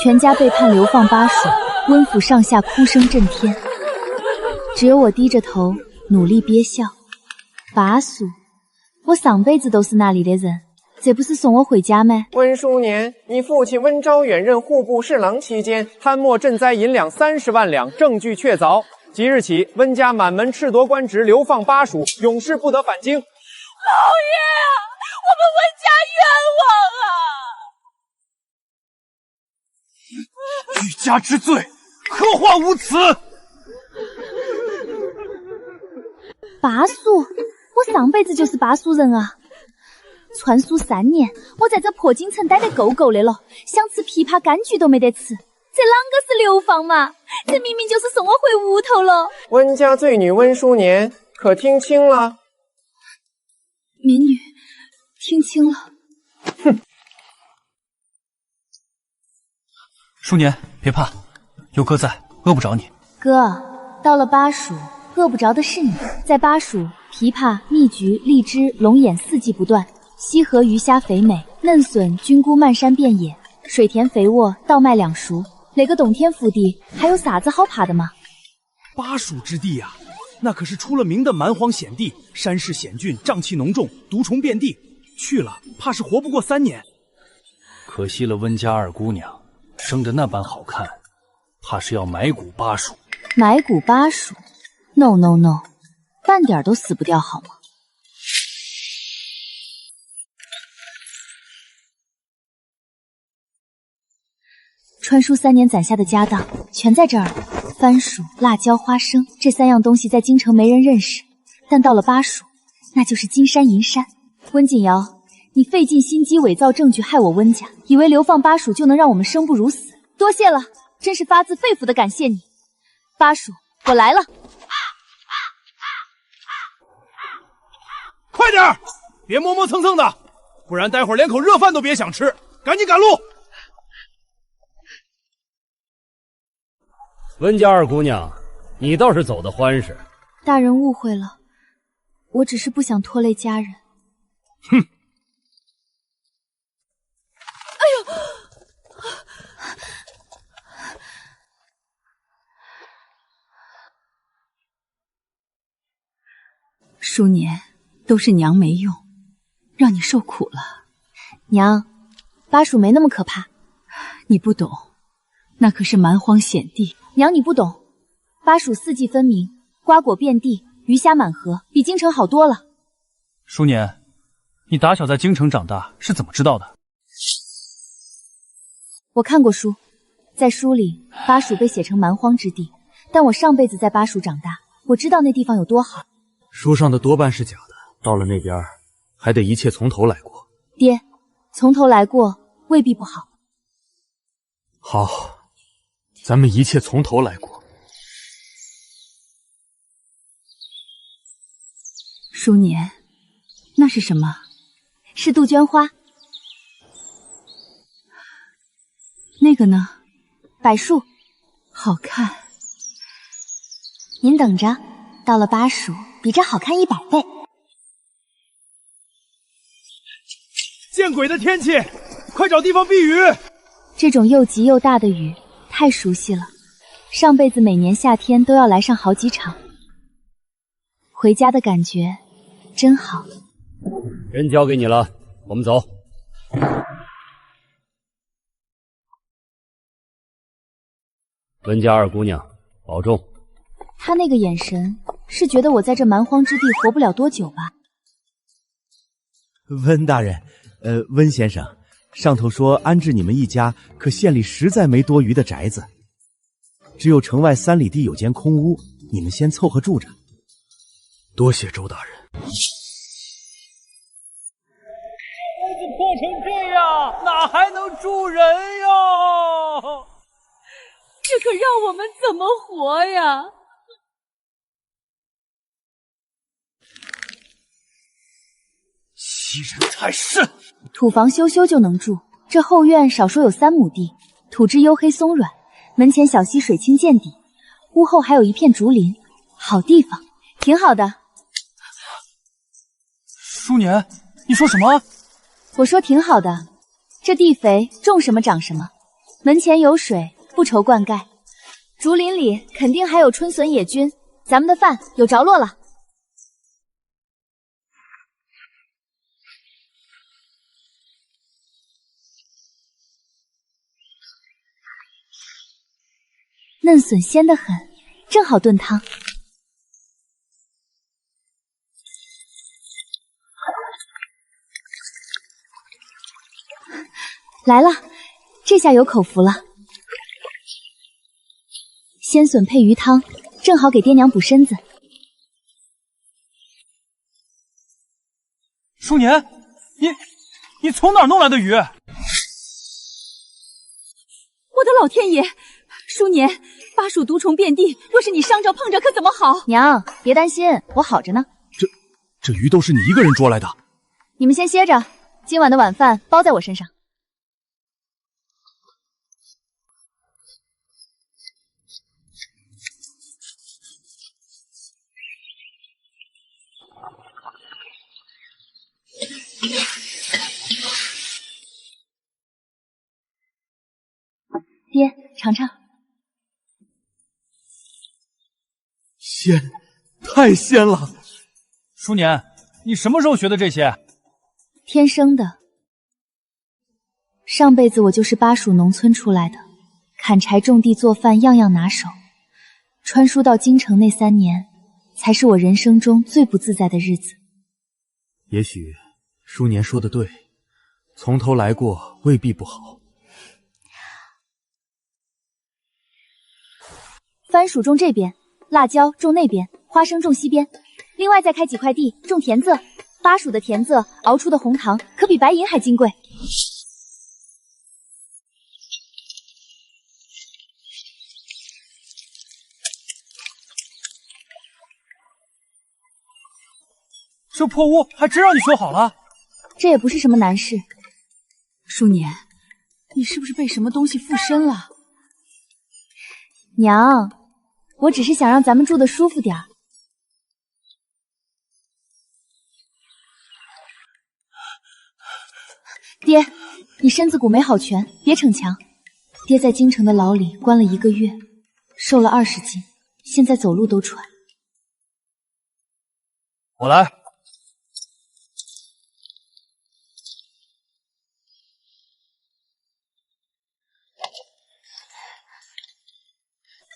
全家被判流放巴蜀，温府上下哭声震天，只有我低着头努力憋笑。巴蜀，我上辈子都是那里的人，这不是送我回家吗？温叔年，你父亲温昭远任户部侍郎期间，贪没赈灾银两30万两，证据确凿。即日起，温家满门褫夺官职，流放巴蜀，永世不得返京。老爷啊，我们温家冤枉啊！欲加之罪，何患无辞？巴蜀，我上辈子就是巴蜀人啊！传书3年，我在这破京城待得够够的了，想吃枇杷柑橘都没得吃。这啷个是流放嘛？这明明就是送我回屋头了。温家罪女温淑年，可听清了？民女听清了。哼！淑年，别怕，有哥在，饿不着你。哥，到了巴蜀，饿不着的是你。在巴蜀，枇杷、蜜橘、荔枝、龙眼四季不断，西河鱼虾肥美，嫩笋、菌菇漫山遍野，水田肥沃，稻麦两熟。哪个洞天福地，还有啥子好怕的吗？巴蜀之地啊，那可是出了名的蛮荒险地，山势险峻，瘴气浓重，毒虫遍地，去了怕是活不过3年。可惜了温家二姑娘，生得那般好看，怕是要埋骨巴蜀。埋骨巴蜀 ？No No No， 半点都死不掉好吗？川叔3年攒下的家当全在这儿了，番薯、辣椒、花生这3样东西在京城没人认识，但到了巴蜀，那就是金山银山。温锦瑶，你费尽心机伪造证据害我温家，以为流放巴蜀就能让我们生不如死，多谢了，真是发自肺腑的感谢你。巴蜀，我来了。快点，别磨磨蹭蹭的，不然待会儿连口热饭都别想吃，赶紧赶路。温家二姑娘，你倒是走得欢实。大人误会了，我只是不想拖累家人。哼！哎呦！淑年，都是娘没用，让你受苦了。娘，巴蜀没那么可怕。你不懂，那可是蛮荒险地。娘，你不懂，巴蜀四季分明，瓜果遍地，鱼虾满河，比京城好多了。淑年，你打小在京城长大，是怎么知道的？我看过书，在书里巴蜀被写成蛮荒之地，但我上辈子在巴蜀长大，我知道那地方有多好。书上的多半是假的，到了那边还得一切从头来过。爹，从头来过未必不好。好。咱们一切从头来过。淑年，那是什么？是杜鹃花。那个呢？柏树。好看。您等着，到了巴蜀，比这好看100倍。见鬼的天气，快找地方避雨。这种又急又大的雨太熟悉了，上辈子每年夏天都要来上好几场，回家的感觉真好。人交给你了，我们走。温家二姑娘，保重。他那个眼神是觉得我在这蛮荒之地活不了多久吧？温大人，温先生，上头说安置你们一家，可县里实在没多余的宅子，只有城外3里地有间空屋，你们先凑合住着。多谢周大人。屋子破成这样，哪还能住人哟？这可让我们怎么活呀？欺人太甚！土房修修就能住，这后院少说有3亩地，土质黝黑松软，门前小溪水清见底，屋后还有一片竹林，好地方，挺好的。淑年，你说什么？我说挺好的，这地肥，种什么长什么。门前有水，不愁灌溉。竹林里肯定还有春笋野菌，咱们的饭有着落了。嫩笋鲜得很，正好炖汤。来了，这下有口福了。鲜笋配鱼汤，正好给爹娘补身子。淑年，你从哪儿弄来的鱼？我的老天爷！淑年，巴蜀毒虫遍地，若是你伤着碰着，可怎么好？娘，别担心，我好着呢。这鱼都是你一个人捉来的？你们先歇着，今晚的晚饭包在我身上。爹，尝尝。鲜，太鲜了！淑年，你什么时候学的这些？天生的。上辈子我就是巴蜀农村出来的，砍柴种地做饭样样拿手。穿书到京城那3年，才是我人生中最不自在的日子。也许淑年说的对，从头来过未必不好。番薯种这边，辣椒种那边，花生种西边，另外再开几块地种田字。巴蜀的田字熬出的红糖可比白银还金贵。这破屋还真让你修好了？这也不是什么难事。淑年，你是不是被什么东西附身了？娘，我只是想让咱们住得舒服点儿。爹，你身子骨没好全，别逞强。爹在京城的牢里关了1个月，瘦了20斤，现在走路都喘。我来。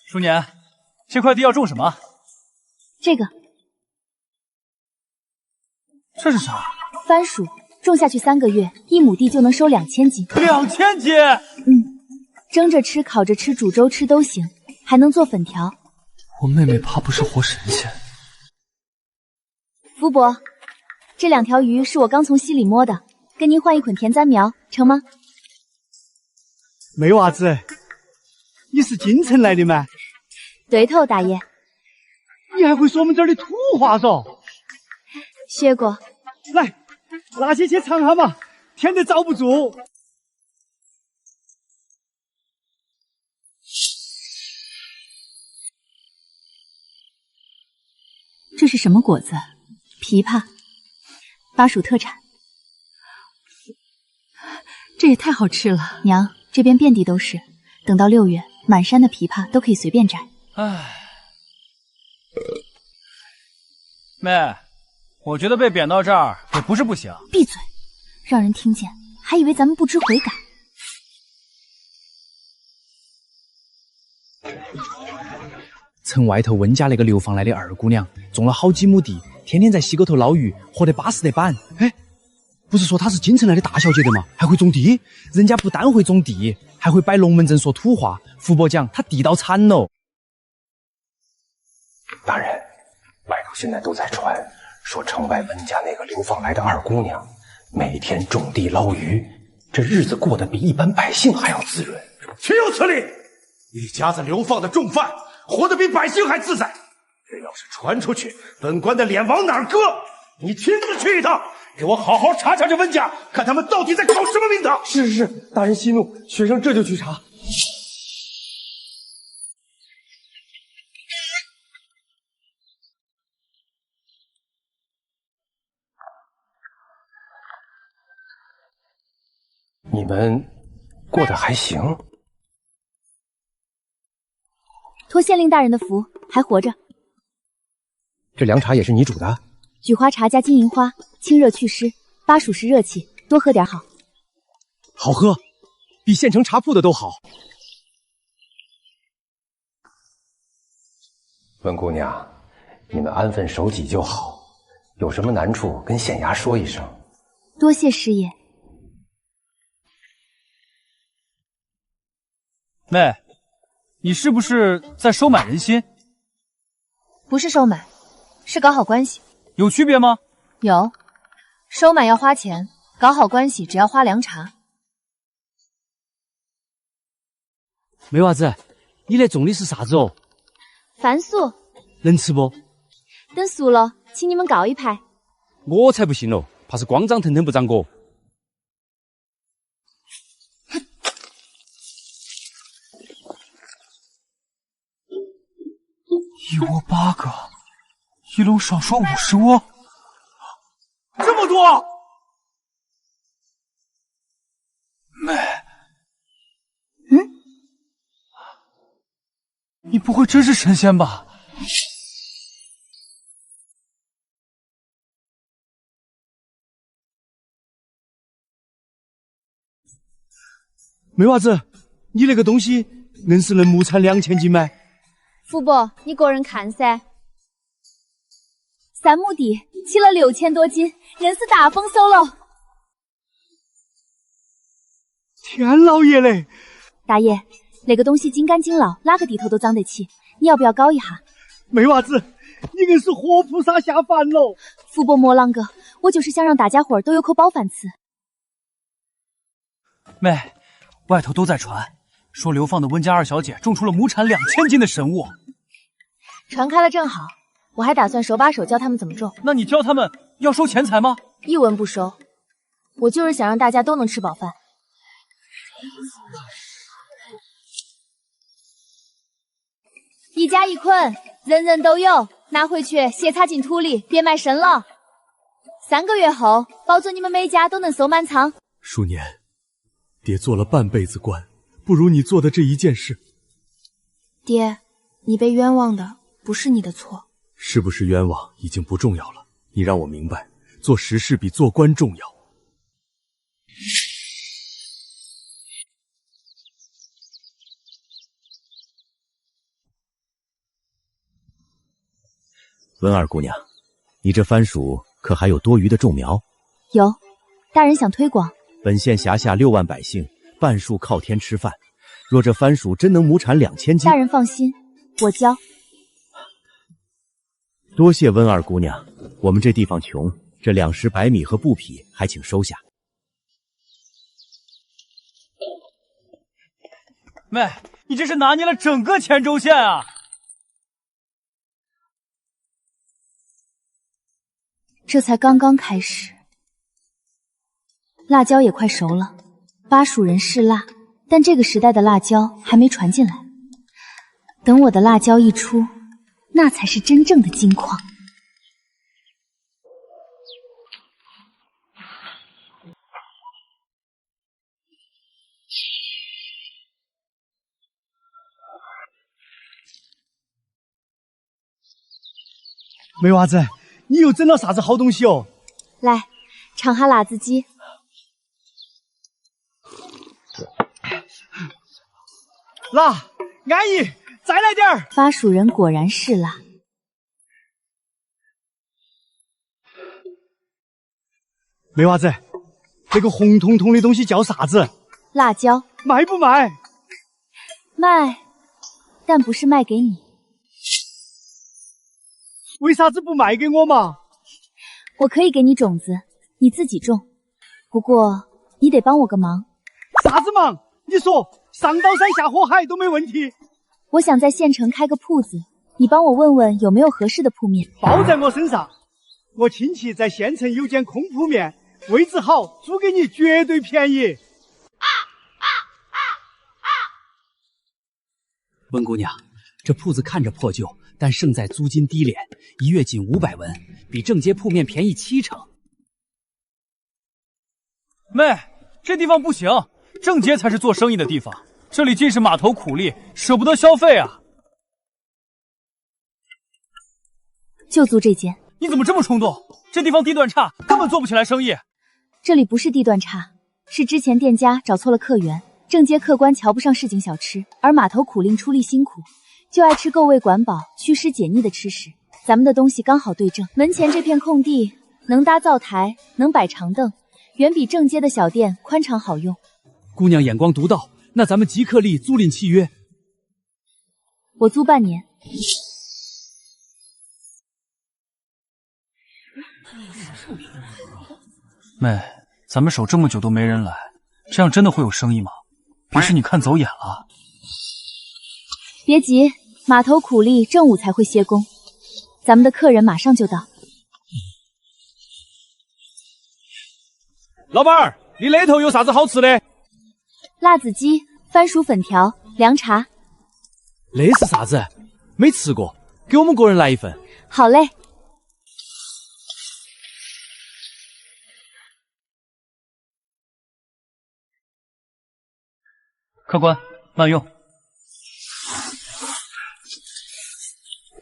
淑年，这块地要种什么？这个。这是啥？番薯，种下去3个月，1亩地就能收2000斤。2000斤？蒸着吃、烤着吃、煮粥吃都行，还能做粉条。我妹妹怕不是活神仙。福伯，这2条鱼是我刚从溪里摸的，跟您换1捆田簪苗，成吗？梅娃子，你是京城来的吗？对头，大爷。你还会说我们这儿的土话嗦？学过。来，拿起去尝下嘛，甜得遭不住。这是什么果子？枇杷，巴蜀特产。这也太好吃了。娘，这边遍地都是，等到6月，满山的枇杷都可以随便摘。唉，妹，我觉得被贬到这儿也不是不行。闭嘴，让人听见还以为咱们不知悔改。城外头温家那个流放来的二姑娘，种了好几亩地，天天在溪沟头捞鱼，活得巴适得板。哎，不是说她是京城来的大小姐的吗？还会种地？人家不单会种地，还会摆龙门阵说土话。福伯讲他地道惨喽。大人，外头现在都在传，说城外温家那个流放来的二姑娘，每天种地捞鱼，这日子过得比一般百姓还要滋润。岂有此理！一家子流放的重犯，活得比百姓还自在。这要是传出去，本官的脸往哪儿搁？你亲自去一趟，给我好好查查这温家，看他们到底在搞什么名堂。是，大人息怒，学生这就去查。你们过得还行？托县令大人的福，还活着。这凉茶也是你煮的？菊花茶加金银花，清热祛湿，巴蜀是热气，多喝点好。好喝，比县城茶铺的都好。温姑娘，你们安分守己就好，有什么难处跟县衙说一声。多谢师爷。妹，你是不是在收买人心？不是收买，是搞好关系。有区别吗？有，收买要花钱，搞好关系只要花凉茶。梅娃子，你来种的是啥子哦？番薯，能吃不？等熟了，请你们告一排。我才不信喽，怕是光长藤藤不长果。一窝8个，一笼少说50窝，这么多！妹，你不会真是神仙吧？梅娃子，你那个东西硬是能亩产2000斤吗？福伯，你个人看噻。3亩地起了6000多斤，硬是大丰收喽！天老爷嘞！大爷，那个东西金干金老，哪个地头都长得起，你要不要搞一下？梅娃子，你硬是活菩萨下凡喽！福伯莫啷个，我就是想让大家伙儿都有口饱饭吃。妹，外头都在传，说流放的温家二小姐种出了亩产2000斤的神物。传开了正好，我还打算手把手教他们怎么种。那你教他们要收钱财吗？一文不收，我就是想让大家都能吃饱饭。一家一捆，人人都有，拿回去斜插进土里，别埋深了。3个月后，保准你们每家都能收满仓。淑年，爹做了半辈子官，不如你做的这一件事。爹，你被冤枉的不是你的错。是不是冤枉已经不重要了，你让我明白，做实事比做官重要。温二姑娘，你这番薯可还有多余的种苗？有，大人想推广。本县辖下6万百姓，半数靠天吃饭，若这番薯真能亩产2000斤，大人放心，我教。多谢温二姑娘，我们这地方穷，这2石白米和布匹还请收下。妹，你这是拿捏了整个黔州县啊！这才刚刚开始，辣椒也快熟了。巴蜀人嗜辣，但这个时代的辣椒还没传进来。等我的辣椒一出，那才是真正的金矿。梅娃子，你又整了啥子好东西哦？来，尝下辣子鸡。辣，安逸，再来点儿。巴蜀人果然是辣。梅娃子，这个红彤彤的东西叫啥子？辣椒。卖不卖？卖，但不是卖给你。为啥子不卖给我嘛？我可以给你种子，你自己种，不过你得帮我个忙。啥子忙？你说，上刀山下火海都没问题。我想在县城开个铺子，你帮我问问有没有合适的铺面。包在我身上，我亲戚在县城有间空铺面，位置好，租给你绝对便宜。温姑娘，这铺子看着破旧，但胜在租金低廉，1月仅500文，比正街铺面便宜70%。妹，这地方不行，正街才是做生意的地方，这里尽是码头苦力，舍不得消费啊。就租这间。你怎么这么冲动？这地方地段差，根本做不起来生意。这里不是地段差，是之前店家找错了客源，正街客官瞧不上市井小吃，而码头苦令出力辛苦，就爱吃够味管饱、祛湿解腻的吃食。咱们的东西刚好对症，门前这片空地能搭灶台，能摆长凳，远比正街的小店宽敞好用。姑娘眼光独到，那咱们即刻立租赁契约。我租半年。妹，咱们守这么久都没人来，这样真的会有生意吗？别是你看走眼了？别急，码头苦力正午才会歇工，咱们的客人马上就到。老板儿，你那头有啥子好吃的？辣子鸡、番薯粉条、凉茶。那是啥子？没吃过，给我们个人来一份。好嘞。客官，慢用。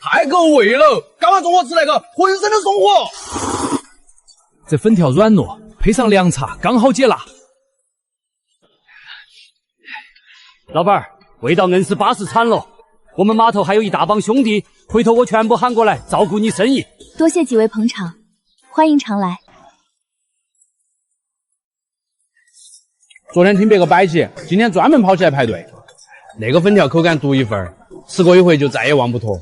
太够味了！刚刚中午吃那个，浑身都松火。这粉条软糯，配上凉茶，刚好解辣。老板儿，味道硬是巴适惨了。我们码头还有一大帮兄弟，回头我全部喊过来照顾你生意。多谢几位捧场，欢迎常来。昨天听别个摆起，今天专门跑起来排队。那个粉条口感独一份，吃过一回就再也忘不脱。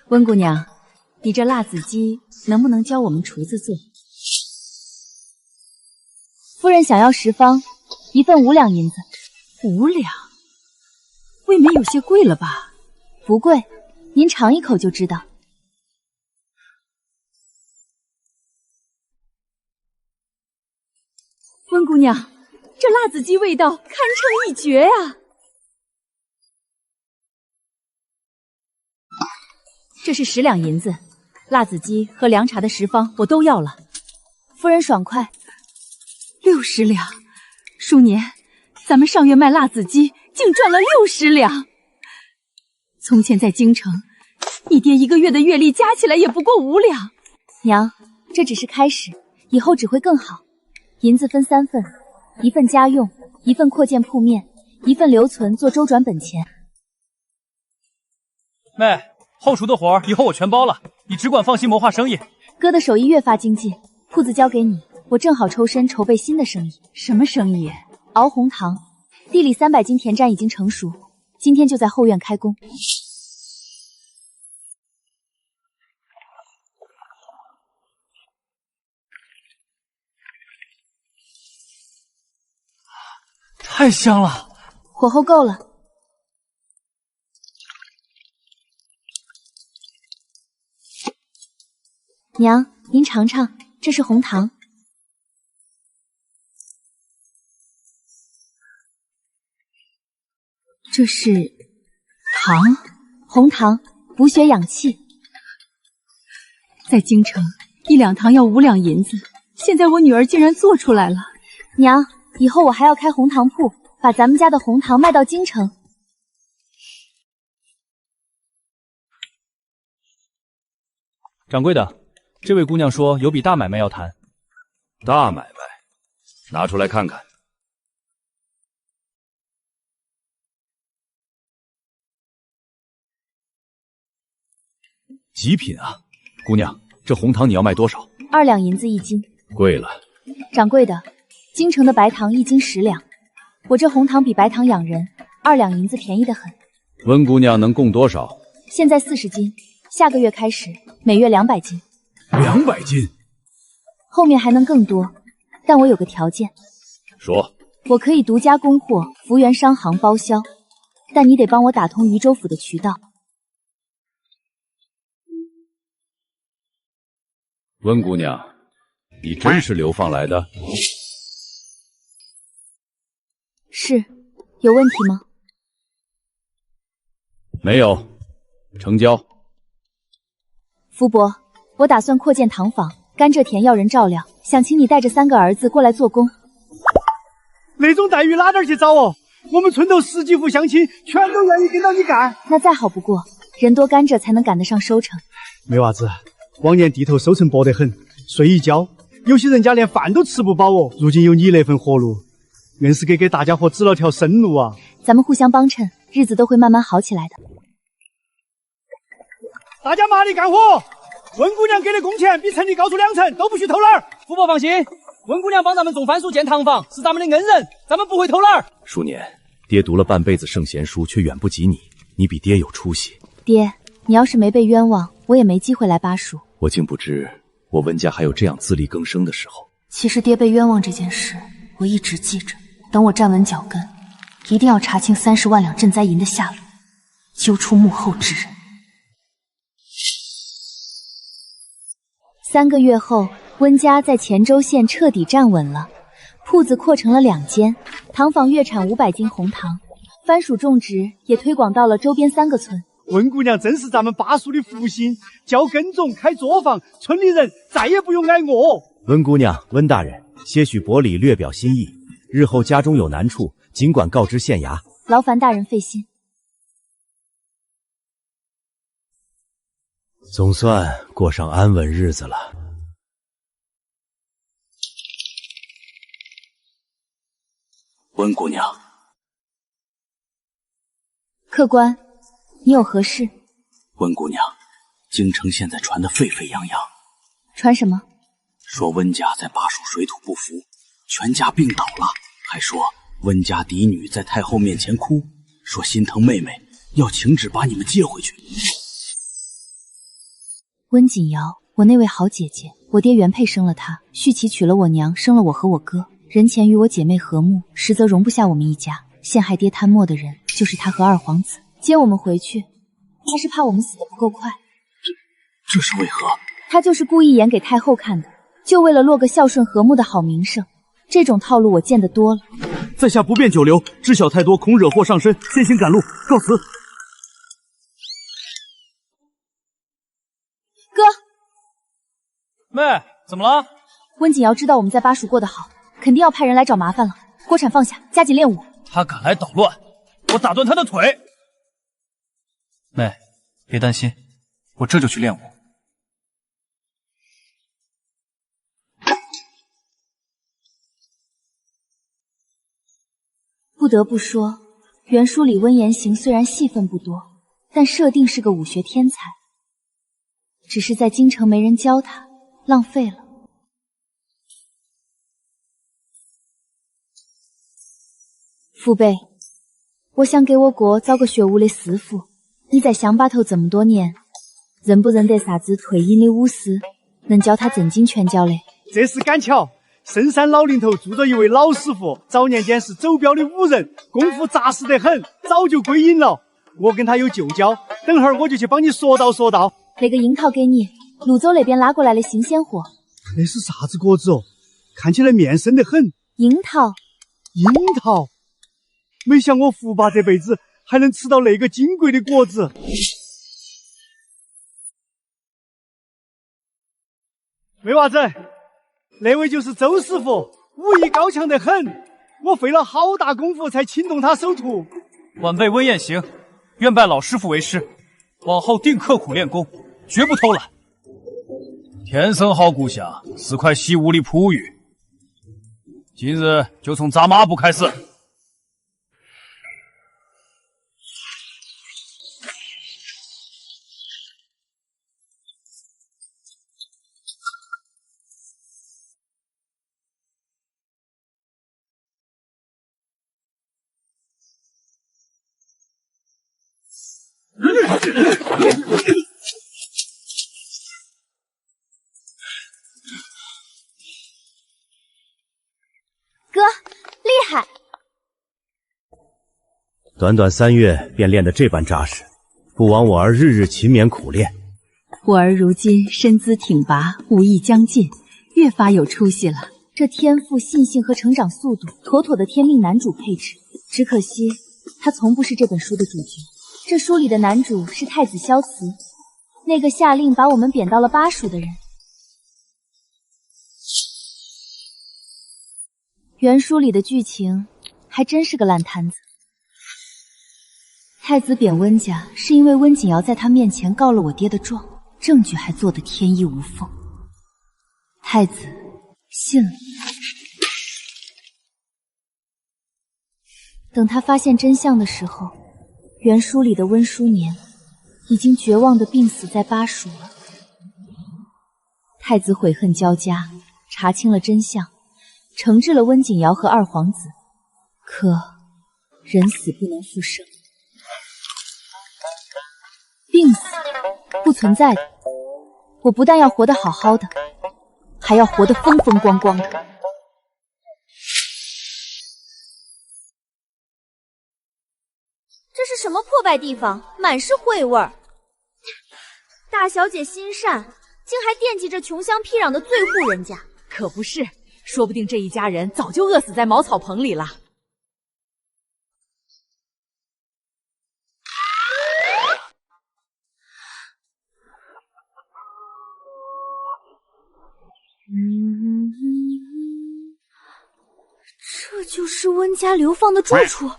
温姑娘，你这辣子鸡能不能教我们厨子做？夫人想要10方，1份5两银子。5两，未免有些贵了吧？不贵，您尝一口就知道。温姑娘，这辣子鸡味道堪称一绝呀！这是10两银子，辣子鸡和凉茶的10方我都要了。夫人爽快。60两，叔年，咱们上月卖辣子鸡竟赚了60两。从前在京城，你爹1个月的月例加起来也不过5两。娘，这只是开始，以后只会更好。银子分3份，1份家用，1份扩建铺面，1份留存做周转本钱。妹，后厨的活儿以后我全包了，你只管放心谋划生意。哥的手艺越发精进，铺子交给你，我正好抽身筹备新的生意。什么生意？熬红糖，地里300斤田占已经成熟，今天就在后院开工。太香了，火候够了。娘，您尝尝，这是红糖。这是糖，红糖，补血养气。在京城，1两糖要5两银子，现在我女儿竟然做出来了。娘，以后我还要开红糖铺，把咱们家的红糖卖到京城。掌柜的，这位姑娘说有笔大买卖要谈。大买卖，拿出来看看。极品啊！姑娘，这红糖你要卖多少？2两银子1斤。贵了。掌柜的，京城的白糖1斤10两，我这红糖比白糖养人，2两银子便宜得很。温姑娘能供多少？现在40斤，下个月开始每月200斤。200斤？后面还能更多，但我有个条件。说。我可以独家供货，福源商行包销，但你得帮我打通渝州府的渠道。温姑娘，你真是流放来的？是，有问题吗？没有，成交。福伯，我打算扩建糖坊，甘蔗田要人照料，想请你带着3个儿子过来做工。那种待遇哪点去找哦？我们村头10几户乡亲全都愿意跟到你干。那再好不过，人多甘蔗才能赶得上收成。没娃子，往年地头收成薄得很，睡一觉，有些人家连饭都吃不饱哦。如今有你那份活路，硬是给大家伙指了条生路啊！咱们互相帮衬，日子都会慢慢好起来的。大家麻利干活！温姑娘给的工钱比城里高出2成，都不许偷懒儿。父伯放心，温姑娘帮咱们种番薯建堂房，是咱们的恩人，咱们不会偷懒儿。叔年，爹读了半辈子圣贤书，却远不及你，你比爹有出息。爹，你要是没被冤枉，我也没机会来巴蜀。我竟不知我温家还有这样自力更生的时候。其实爹被冤枉这件事，我一直记着。等我站稳脚跟，一定要查清30万两赈灾银的下落，揪出幕后之人。3个月后，温家在黔州县彻底站稳了，铺子扩成了2间，糖坊月产500斤红糖，番薯种植也推广到了周边3个村。温姑娘真是咱们巴蜀的福星，教耕种、开作坊，村里人再也不用挨饿。温姑娘、温大人，些许薄礼略表心意，日后家中有难处，尽管告知县衙。劳烦大人费心。总算过上安稳日子了。温姑娘，客官，你有何事？温姑娘，京城现在传得沸沸扬扬。传什么？说温家在巴蜀水土不服，全家病倒了，还说温家嫡女在太后面前哭，说心疼妹妹，要请旨把你们接回去。温锦瑶，我那位好姐姐，我爹原配生了她，续其娶了我娘，生了我和我哥。人前与我姐妹和睦，实则容不下我们一家。陷害爹贪墨的人就是他和二皇子。接我们回去，他是怕我们死得不够快。这是为何？他就是故意演给太后看的，就为了落个孝顺和睦的好名声。这种套路我见得多了。在下不便久留，知晓太多，恐惹祸上身，先行赶路，告辞。哥，妹，怎么了？温锦瑶知道我们在巴蜀过得好，肯定要派人来找麻烦了。锅铲放下，加紧练武。他敢来捣乱，我打断他的腿。妹，别担心，我这就去练武。不得不说，原书里温言行虽然戏份不多，但设定是个武学天才，只是在京城没人教他，浪费了。父辈，我想给我哥找个学武的师傅。你在乡坝头这么多年，认不认得啥子退隐的武师，能教他正经拳脚的？这是赶巧，深山老林头住着一位老师傅，早年间是走镖的武人，功夫扎实得很，早就归隐了。我跟他有旧交，等会儿我就去帮你说道说道。那个樱桃给你，泸州那边拉过来的新鲜货。那是啥子果子哦？看起来面生得很。樱桃。樱桃。没想我福爸这辈子还能吃到那个金贵的果子。没娃子，那位就是周师傅，武艺高强得很，我费了好大功夫才请动他收徒。晚辈温彦行，愿拜老师傅为师，往后定刻苦练功，绝不偷懒。天生好故乡，是块习武的璞玉，今日就从扎马步开始。哥，厉害！短短3月便练得这般扎实，不枉我儿日日勤勉苦练。我儿如今身姿挺拔，武艺将进，越发有出息了。这天赋、信性和成长速度，妥妥的天命男主配置。只可惜他从不是这本书的主角。这书里的男主是太子萧慈，那个下令把我们贬到了巴蜀的人。原书里的剧情还真是个烂摊子。太子贬温家是因为温景瑶在他面前告了我爹的状，证据还做得天衣无缝。太子信了。等他发现真相的时候，原书里的温书年已经绝望地病死在巴蜀了。太子悔恨交加，查清了真相，惩治了温景瑶和二皇子。可人死不能复生，病死不存在的。我不但要活得好好的，还要活得风风光光的。这是什么破败地方，满是秽味儿。大小姐心善，竟还惦记着穷乡僻壤的罪户人家。可不是，说不定这一家人早就饿死在茅草棚里了。这就是温家流放的住处。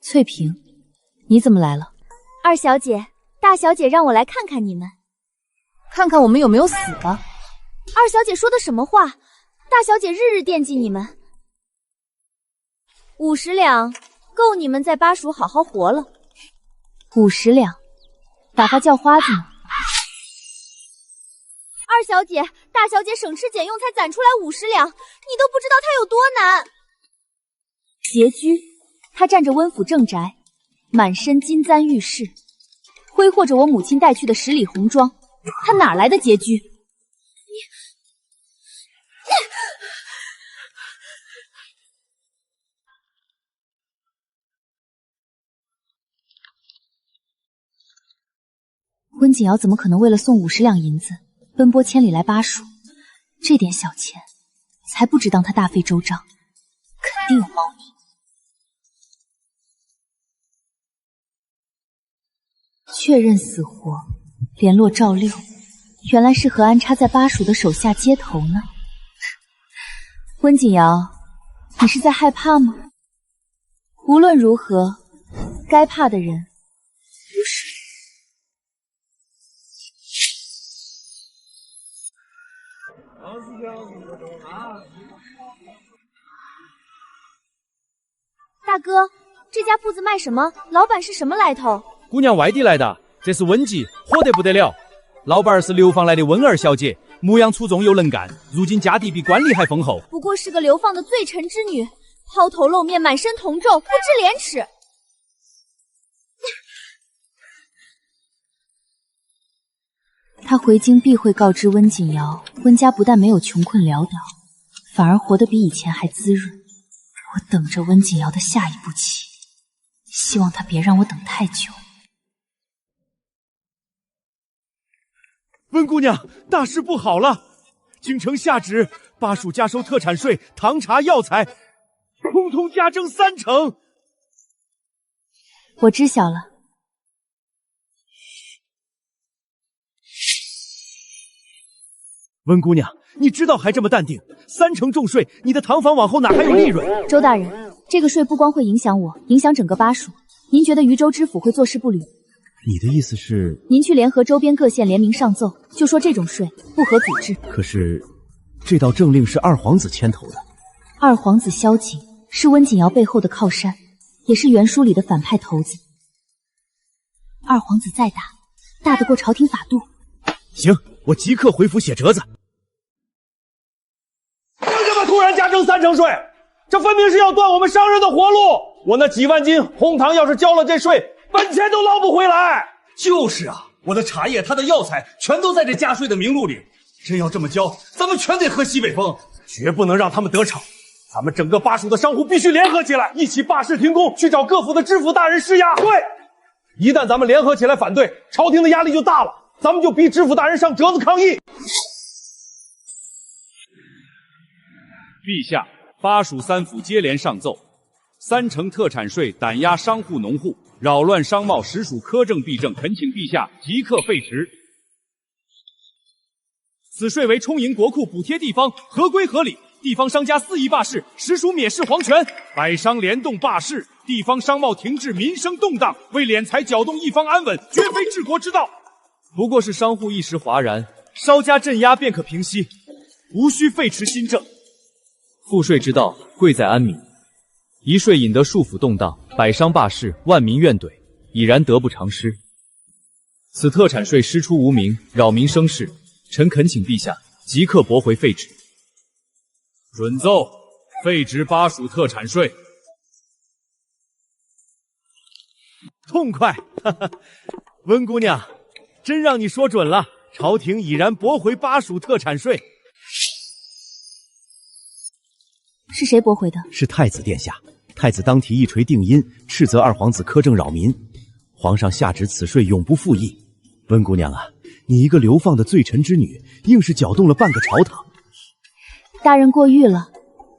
翠萍，你怎么来了？二小姐，大小姐让我来看看你们，看看我们有没有死吧。二小姐说的什么话？大小姐日日惦记你们，50两够你们在巴蜀好好活了。50两，打发叫花子呢？二小姐、大小姐省吃俭用才攒出来50两，你都不知道它有多难。拮据，他占着温府正宅，满身金簪玉饰，挥霍着我母亲带去的10里红妆，他哪来的拮据？温景瑶怎么可能为了送50两银子奔波千里来巴蜀？这点小钱，才不值当他大费周章，肯定有猫腻。确认死活，联络赵六，原来是何安插在巴蜀的手下接头呢。温景瑶，你是在害怕吗？无论如何，该怕的人不是。大哥，这家铺子卖什么？老板是什么来头？姑娘外地来的，这是温记，火得不得了。老板是流放来的温儿小姐，模样出众又能干，如今家底比官吏还丰厚。不过是个流放的罪臣之女，抛头露面，满身铜皱，不知廉耻。他回京必会告知温景瑶，温家不但没有穷困潦倒，反而活得比以前还滋润。我等着温景瑶的下一步棋，希望他别让我等太久。温姑娘，大事不好了！京城下旨，巴蜀加收特产税、糖茶药材，通通加征3成。我知晓了。温姑娘，你知道还这么淡定？3成重税，你的糖坊往后哪还有利润？周大人，这个税不光会影响我，影响整个巴蜀。您觉得渝州知府会坐视不理？你的意思是？您去联合周边各县联名上奏，就说这种税不合组织。可是，这道政令是二皇子牵头的。二皇子萧景是温景瑶背后的靠山，也是原书里的反派头子。二皇子再大，大得过朝廷法度。行，我即刻回府写折子。为什么突然加征3成税？这分明是要断我们商人的活路！我那几万斤红糖要是交了这税，本钱都捞不回来。就是啊，我的茶叶、他的药材全都在这加税的名录里。真要这么交，咱们全得喝西北风，绝不能让他们得逞。咱们整个巴蜀的商户必须联合起来，一起罢市停工，去找各府的知府大人施压。对，一旦咱们联合起来反对，朝廷的压力就大了，咱们就逼知府大人上折子抗议。陛下，巴蜀3府接连上奏， 3成特产税胆压商户农户，扰乱商贸，实属苛政弊政，恳请陛下即刻废止。此税为充盈国库，补贴地方，合规合理。地方商家肆意罢市，实属蔑视皇权。百商联动罢市，地方商贸停滞，民生动荡，为敛财搅动一方安稳，绝非治国之道。不过是商户一时哗然，稍加镇压便可平息，无需废除新政。赋税之道，贵在安民。一税引得庶府动荡，百商罢市，万民怨怼，已然得不偿失。此特产税师出无名，扰民生事，臣恳请陛下即刻驳回废止。准奏，废止巴蜀特产税。痛快！哈哈，温姑娘，真让你说准了，朝廷已然驳回巴蜀特产税。是谁驳回的？是太子殿下。太子当庭一锤定音，斥责二皇子苛政扰民。皇上下旨此税永不复议。温姑娘啊，你一个流放的罪臣之女，硬是搅动了半个朝堂。大人过誉了，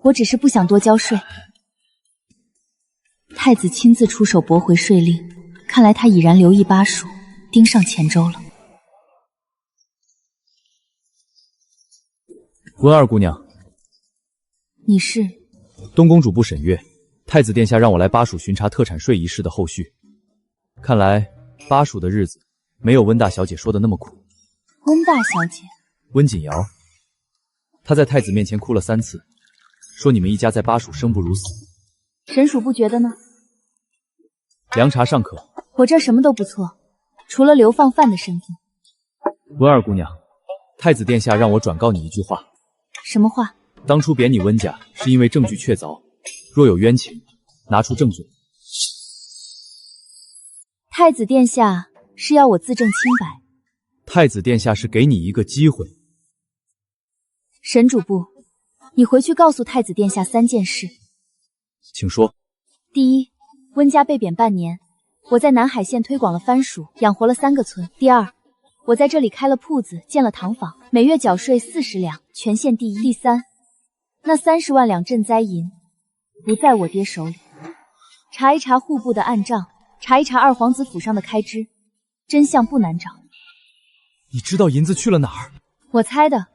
我只是不想多交税。太子亲自出手驳回税令，看来他已然留意巴蜀，盯上黔州了。温二姑娘，你是？东宫主簿沈月，太子殿下让我来巴蜀巡查特产税一事的后续。看来巴蜀的日子没有温大小姐说的那么苦。温大小姐？温锦瑶。她在太子面前哭了3次，说你们一家在巴蜀生不如死。沈属不觉得呢？凉茶尚可。我这儿什么都不错，除了流放犯的身份。温二姑娘，太子殿下让我转告你一句话。什么话？当初贬你温家是因为证据确凿，若有冤情，拿出证据。太子殿下是要我自证清白。太子殿下是给你一个机会。沈主簿，你回去告诉太子殿下3件事。请说。第一，温家被贬半年，我在南海县推广了番薯，养活了3个村。第二，我在这里开了铺子，建了堂坊，每月缴税40两，全县第一。第三，那30万两赈灾银不在我爹手里。查一查户部的暗账，查一查二皇子府上的开支，真相不难找。你知道银子去了哪儿？我猜的，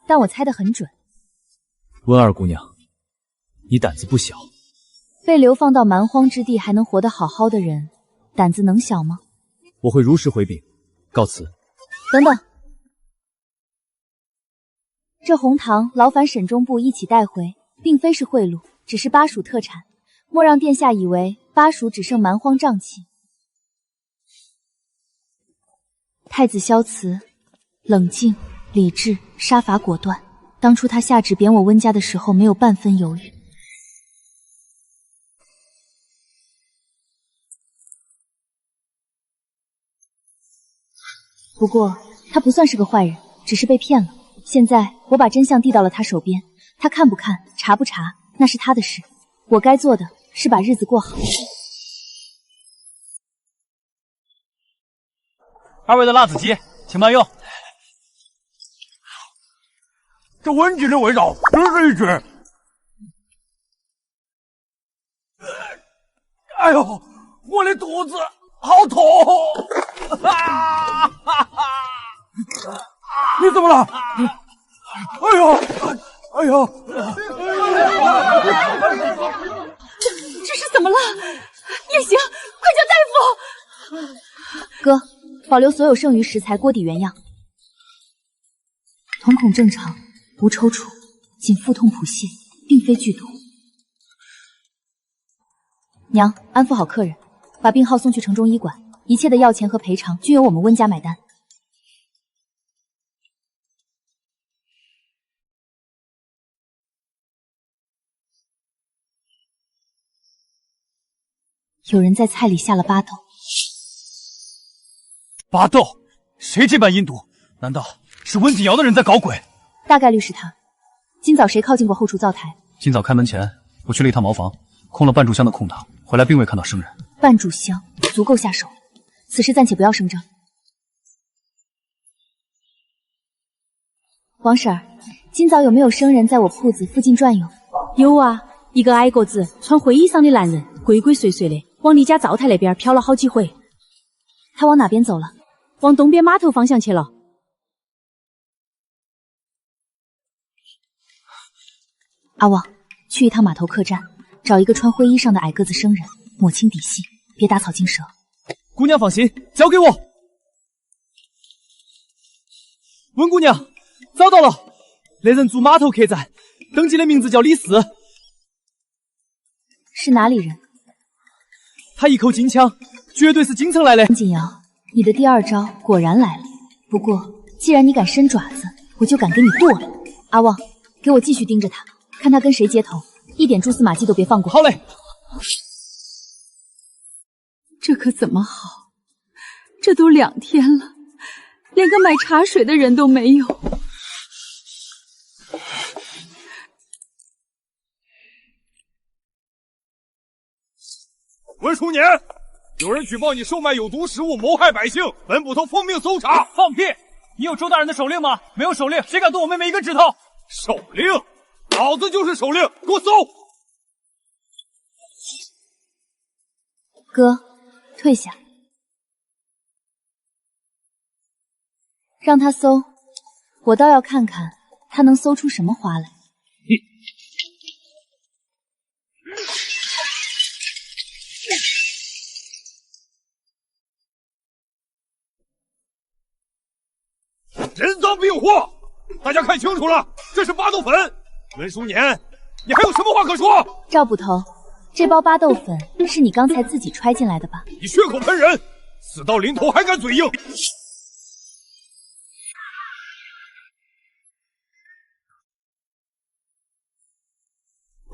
但我猜得很准。温二姑娘，你胆子不小。被流放到蛮荒之地还能活得好好的人，胆子能小吗？我会如实回禀，告辞。等等，这红糖劳烦沈中部一起带回，并非是贿赂，只是巴蜀特产，莫让殿下以为巴蜀只剩蛮荒瘴气。太子萧慈冷静理智，杀伐果断，当初他下旨贬我温家的时候没有半分犹豫。不过他不算是个坏人，只是被骗了。现在我把真相递到了他手边，他看不看查不查那是他的事，我该做的是把日子过好。2位的辣子鸡请慢用。这温馨的味道真是一绝。哎呦，我的肚子好痛！啊！你怎么了？哎呦，哎呦！这是怎么了？也行，快叫大夫！哥，保留所有剩余食材，锅底原样。瞳孔正常，无抽搐，仅腹痛腹泻，并非剧毒。娘，安抚好客人，把病号送去城中医馆，一切的药钱和赔偿均由我们温家买单。有人在菜里下了巴豆。巴豆？谁这般阴毒？难道是温锦瑶的人在搞鬼？大概率是他。今早谁靠近过后厨灶台？今早开门前，我去了一趟茅房，空了半炷香的空档，回来并未看到生人。半炷香足够下手，此事暂且不要声张。王婶儿，今早有没有生人在我铺子附近转悠？有啊，一个矮个子穿灰衣裳的男人鬼鬼祟祟的往李家灶台那边飘了好几回。他往哪边走了？往东边码头方向去了。阿旺，去一趟码头客栈，找一个穿灰衣裳的矮个子生人，抹清底细，别打草惊蛇。姑娘放心，交给我。温姑娘，找到了，那人住码头客栈，登记的名字叫李四。是哪里人？他一口京腔，绝对是京城来的。锦瑶，你的第二招果然来了。不过，既然你敢伸爪子，我就敢给你剁了。阿旺，给我继续盯着他，看他跟谁接头，一点蛛丝马迹都别放过。好嘞。这可怎么好？这都2天了，连个买茶水的人都没有。文书年，有人举报你售卖有毒食物，谋害百姓，本捕头奉命搜查。放屁！你有周大人的手令吗？没有手令，谁敢动我妹妹一个指头？手令？老子就是手令，给我搜！哥，退下，让他搜，我倒要看看他能搜出什么花来。人赃并获，大家看清楚了，这是巴豆粉。文书年，你还有什么话可说？赵捕头，这包巴豆粉是你刚才自己揣进来的吧？你血口喷人，死到临头还敢嘴硬！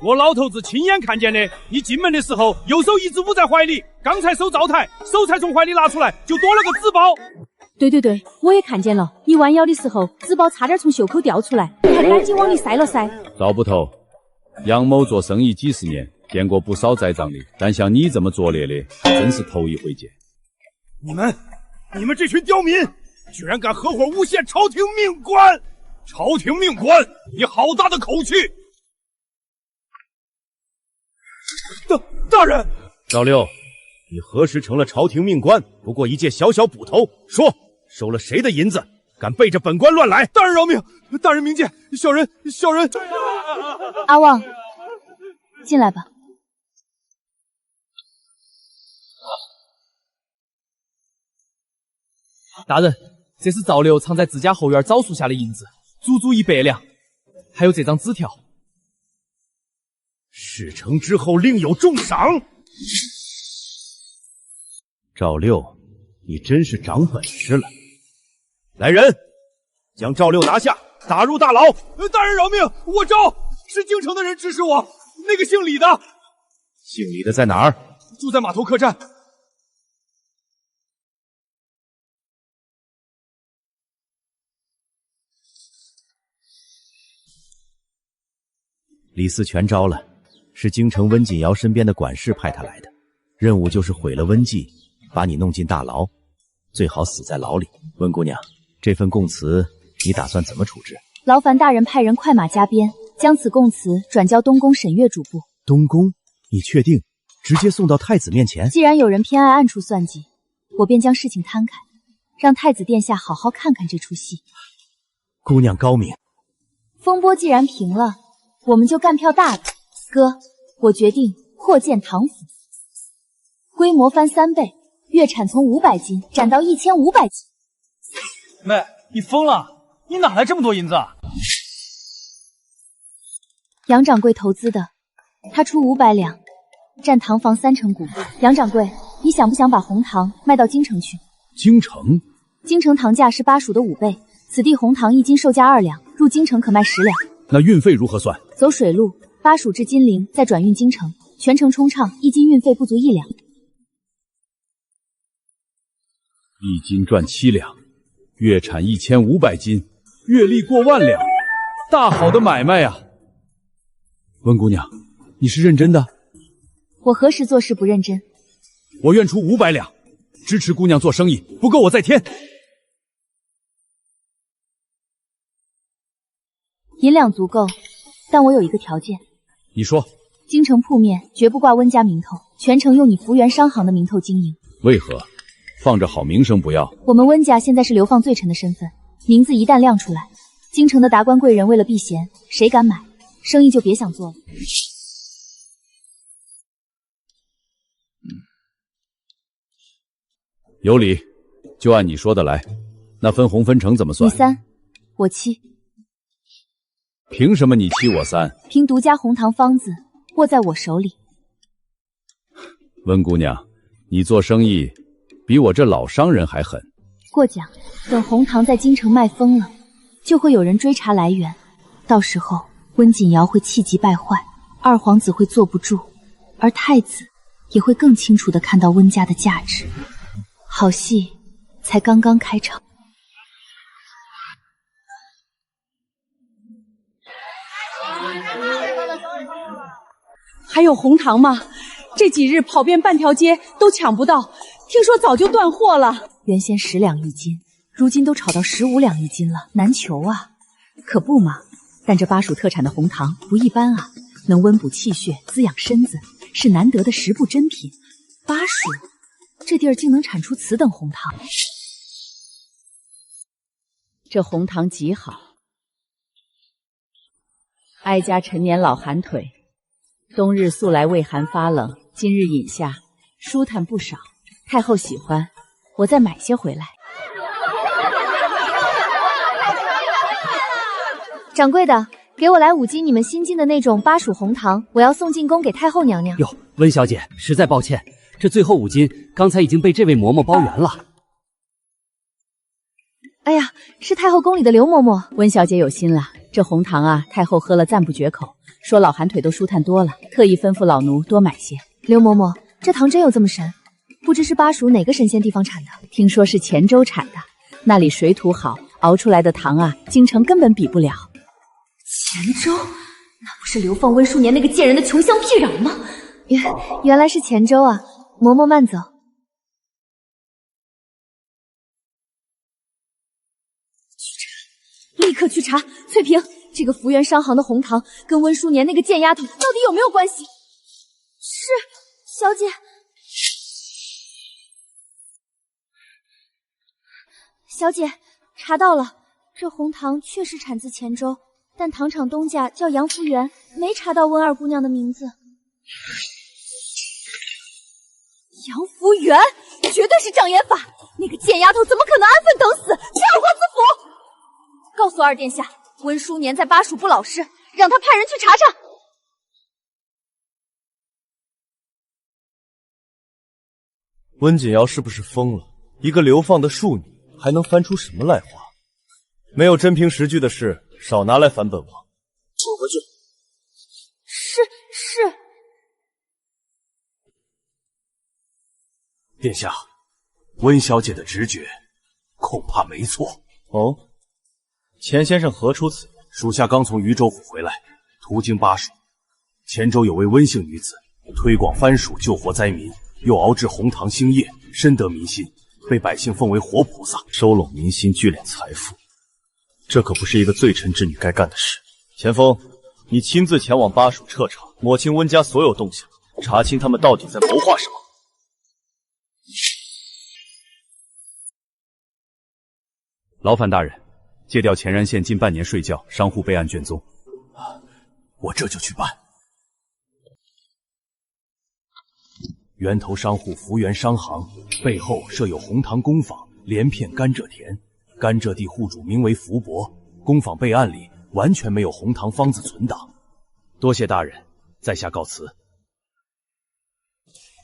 我老头子亲眼看见的，你进门的时候右手一直捂在怀里，刚才收灶台，手才从怀里拿出来，就多了个纸包。对，我也看见了，你弯腰的时候，纸包差点从袖口掉出来，你还赶紧往里塞了塞。赵捕头，杨某做生意几十年，见过不少栽赃的，但像你这么拙劣的，还真是头一回见。你们这群刁民，居然敢合伙诬陷朝廷命官！朝廷命官，你好大的口气！大人，赵六，你何时成了朝廷命官？不过一介小小捕头，说收了谁的银子？敢背着本官乱来！大人饶命！大人明鉴，小人。阿旺，进来吧。大人，这是赵六藏在自家后院枣树下的银子，足足100两，还有这张纸条。事成之后另有重赏。赵六，你真是长本事了。来人，将赵六拿下，打入大牢。大人饶命！我招是京城的人指使我，那个姓李的。姓李的在哪儿？住在码头客栈。李四全招了，是京城温锦瑶身边的管事派他来的，任务就是毁了温记，把你弄进大牢，最好死在牢里。温姑娘，这份供词你打算怎么处置？劳烦大人派人快马加鞭，将此供词转交东宫审阅主簿。东宫？你确定？直接送到太子面前？既然有人偏爱暗处算计，我便将事情摊开，让太子殿下好好看看这出戏。姑娘高明。风波既然平了，我们就干票大的。哥，我决定扩建唐府，规模翻3倍，月产从500斤涨到1500斤。妹，你疯了？你哪来这么多银子啊？杨掌柜投资的，他出500两，占堂房30%股。杨掌柜，你想不想把红糖卖到京城去？京城？京城糖价是巴蜀的5倍，此地红糖1斤售价2两，入京城可卖10两。那运费如何算？走水路，巴蜀至金陵，再转运京城，全程冲畅，1斤运费不足1两。1斤赚7两，月产1500斤，月利过万两，大好的买卖呀！温姑娘，你是认真的？我何时做事不认真？我愿出500两，支持姑娘做生意，不够我再添。银两足够，但我有一个条件。你说。京城铺面绝不挂温家名头，全程用你福源商行的名头经营。为何？放着好名声不要？我们温家现在是流放罪臣的身份，名字一旦亮出来，京城的达官贵人为了避嫌，谁敢买，生意就别想做了。有理，就按你说的来。那分红分成怎么算？你3，我7。凭什么你7我3？凭独家红糖方子握在我手里。温姑娘，你做生意比我这老商人还狠。过奖。等红糖在京城卖疯了，就会有人追查来源，到时候温锦瑶会气急败坏，二皇子会坐不住，而太子也会更清楚地看到温家的价值。好戏才刚刚开场。还有红糖吗？这几日跑遍半条街都抢不到，听说早就断货了。原先10两一斤，如今都炒到15两一斤了，难求啊。可不嘛，但这巴蜀特产的红糖不一般啊，能温补气血，滋养身子，是难得的食部珍品。巴蜀这地儿竟能产出此等红糖，这红糖极好。哀家陈年老寒腿，冬日素来畏寒发冷，今日饮下，舒坦不少。太后喜欢，我再买些回来。掌柜的，给我来5斤你们新进的那种巴蜀红糖，我要送进宫给太后娘娘。哟，温小姐，实在抱歉，这最后5斤刚才已经被这位嬷嬷包圆了。哎呀，是太后宫里的刘嬷嬷。温小姐有心了，这红糖啊，太后喝了赞不绝口，说老寒腿都舒坦多了，特意吩咐老奴多买些。刘嬷嬷，这糖真有这么神？不知是巴蜀哪个神仙地方产的？听说是黔州产的，那里水土好，熬出来的糖啊，京城根本比不了。黔州？那不是流放温淑年那个贱人的穷乡僻壤吗？原来是黔州啊！嬷嬷慢走。立刻去查，翠萍，这个福源商行的红糖跟温淑年那个贱丫头到底有没有关系？是，小姐。小姐，查到了，这红糖确实产自黔州，但糖厂东家叫杨福元，没查到温二姑娘的名字。杨福元绝对是障眼法，那个贱丫头怎么可能安分等死，票皇子府？告诉二殿下，温淑年在巴蜀不老实，让他派人去查查。温锦瑶是不是疯了？一个流放的庶女，还能翻出什么来花？没有真凭实据的事，少拿来烦本王。滚回去！是。殿下，温小姐的直觉恐怕没错。哦，钱先生何出此言？属下刚从渝州府回来，途经巴蜀，黔州有位温姓女子，推广番薯救活灾民，又熬制红糖兴业，深得民心，被百姓奉为活菩萨，收拢民心，聚敛财富，这可不是一个罪臣之女该干的事。前锋，你亲自前往巴蜀彻查，抹清温家所有动向，查清他们到底在谋划什么。劳烦大人，借调乾然县近半年税教，商户备案卷宗。我这就去办。源头商户福源商行背后设有红糖工坊，连片甘蔗田，甘蔗地户主名为福伯，工坊备案里完全没有红糖方子存档。多谢大人，在下告辞。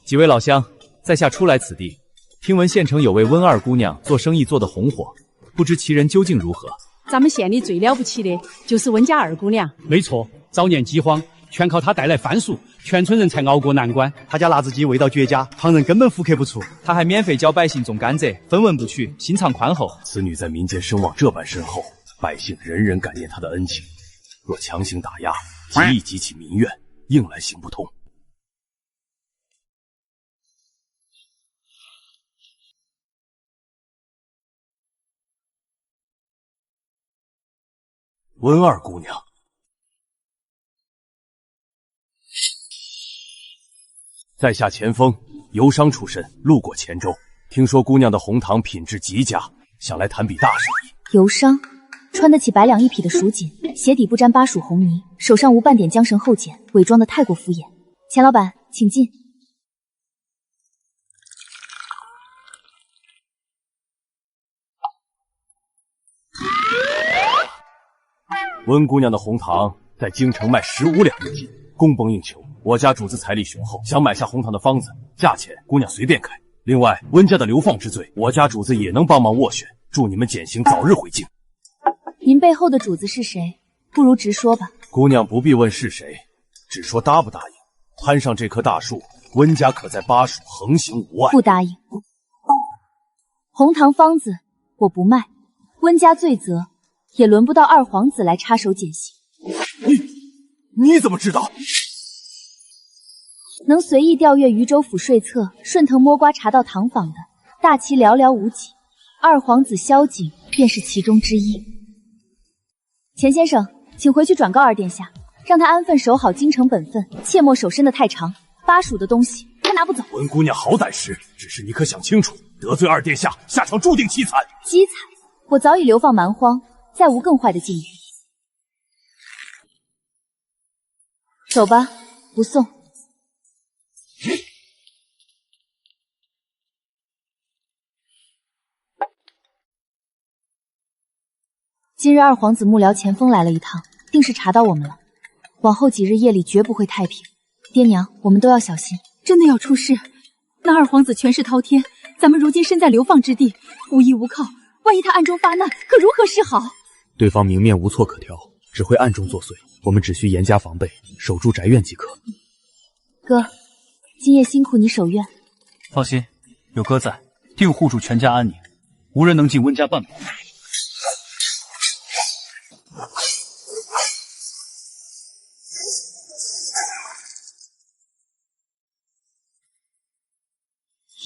几位老乡，在下初来此地，听闻县城有位温二姑娘做生意做得红火，不知其人究竟如何？咱们县里最了不起的就是温家二姑娘。没错，早年饥荒，全靠她带来番薯，全村人才熬过难关。她家辣子鸡味道绝佳，旁人根本复刻不出。她还免费教百姓种甘蔗，分文不取，心肠宽厚。此女在民间声望这般深厚，百姓人人感念她的恩情。若强行打压，极易激起民怨，硬来行不通。温二姑娘，在下钱锋，游商出身，路过黔州，听说姑娘的红糖品质极佳，想来谈笔大生意。游商，穿得起100两1匹的蜀锦，鞋底不沾巴蜀红泥，手上无半点缰绳后茧，伪装得太过敷衍。钱老板，请进。温姑娘的红糖在京城卖15两1斤，供不应求。我家主子财力雄厚，想买下红糖的方子，价钱姑娘随便开。另外，温家的流放之罪，我家主子也能帮忙斡旋，祝你们减刑，早日回京。您背后的主子是谁？不如直说吧。姑娘不必问是谁，只说答不答应。攀上这棵大树，温家可在巴蜀横行无碍。不答应。红糖方子我不卖，温家罪责也轮不到二皇子来插手减刑。你怎么知道？能随意调阅渝州府税册，顺藤摸瓜查到糖坊的，大旗寥寥无几。二皇子萧景便是其中之一。钱先生，请回去转告二殿下，让他安分守好京城本分，切莫手伸得太长。巴蜀的东西他拿不走。温姑娘好歹是，只是你可想清楚，得罪二殿下，下场注定凄惨。凄惨？我早已流放蛮荒，再无更坏的境遇。走吧，不送。今日二皇子幕僚钱锋来了一趟，定是查到我们了。往后几日夜里绝不会太平。爹娘，我们都要小心。真的要出事，那二皇子权势滔天，咱们如今身在流放之地，无依无靠，万一他暗中发难，可如何是好？对方明面无错可调，只会暗中作祟，我们只需严加防备，守住宅院即可。哥，今夜辛苦你守院。放心，有哥在，定护住全家安宁，无人能进温家半步。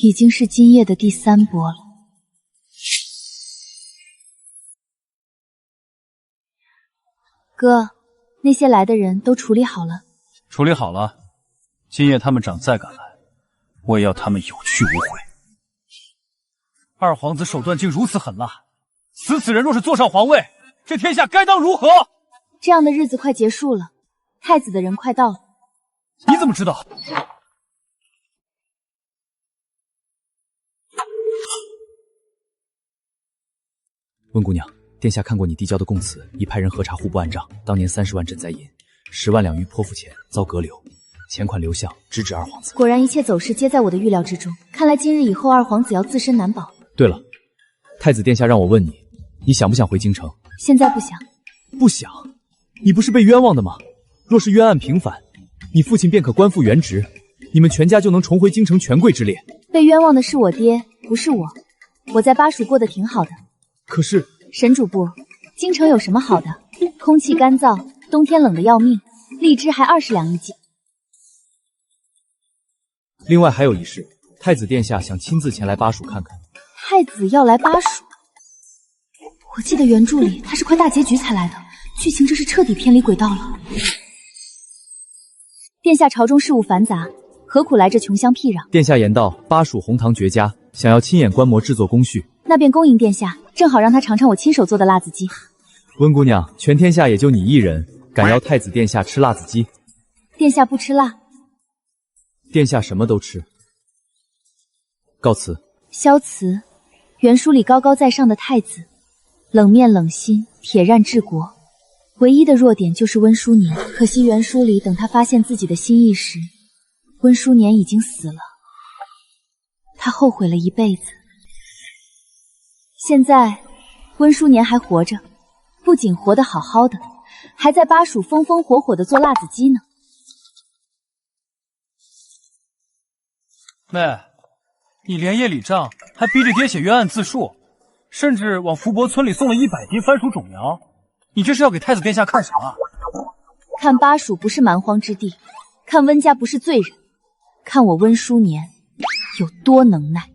已经是今夜的第3波了。哥，那些来的人都处理好了？处理好了，今夜他们长再敢来，我也要他们有去无回。二皇子手段竟如此狠辣，此人若是坐上皇位，这天下该当如何？这样的日子快结束了，太子的人快到了。你怎么知道？温姑娘，殿下看过你递交的供词，已派人核查户部案账。当年30万赈灾银，10万两余泼妇钱遭隔留，钱款流向，直指二皇子。果然一切走势皆在我的预料之中。看来今日以后二皇子要自身难保。对了，太子殿下让我问你，你想不想回京城？现在不想。不想？你不是被冤枉的吗？若是冤案平反，你父亲便可官复原职，你们全家就能重回京城权贵之列。被冤枉的是我爹，不是我。我在巴蜀过得挺好的。可是，沈主簿，京城有什么好的？空气干燥，冬天冷得要命，荔枝还20两1斤。另外还有一事，太子殿下想亲自前来巴蜀看看。太子要来巴蜀？我记得原著里他是快大结局才来的，剧情这是彻底偏离轨道了。殿下朝中事务繁杂，何苦来这穷乡僻壤？殿下言道巴蜀红糖绝佳，想要亲眼观摩制作工序。那便恭迎殿下，正好让他尝尝我亲手做的辣子鸡。温姑娘，全天下也就你一人敢邀太子殿下吃辣子鸡。殿下不吃辣？殿下什么都吃。告辞。萧辞，原书里高高在上的太子，冷面冷心，铁腕治国，唯一的弱点就是温淑年。可惜原书里等他发现自己的心意时，温淑年已经死了。他后悔了一辈子。现在温淑年还活着，不仅活得好好的，还在巴蜀风风火火的做辣子鸡呢。妹，你连夜理账，还逼着爹写冤案自述，甚至往福伯村里送了100斤番薯种苗，你这是要给太子殿下看啥？看巴蜀不是蛮荒之地，看温家不是罪人，看我温淑年有多能耐。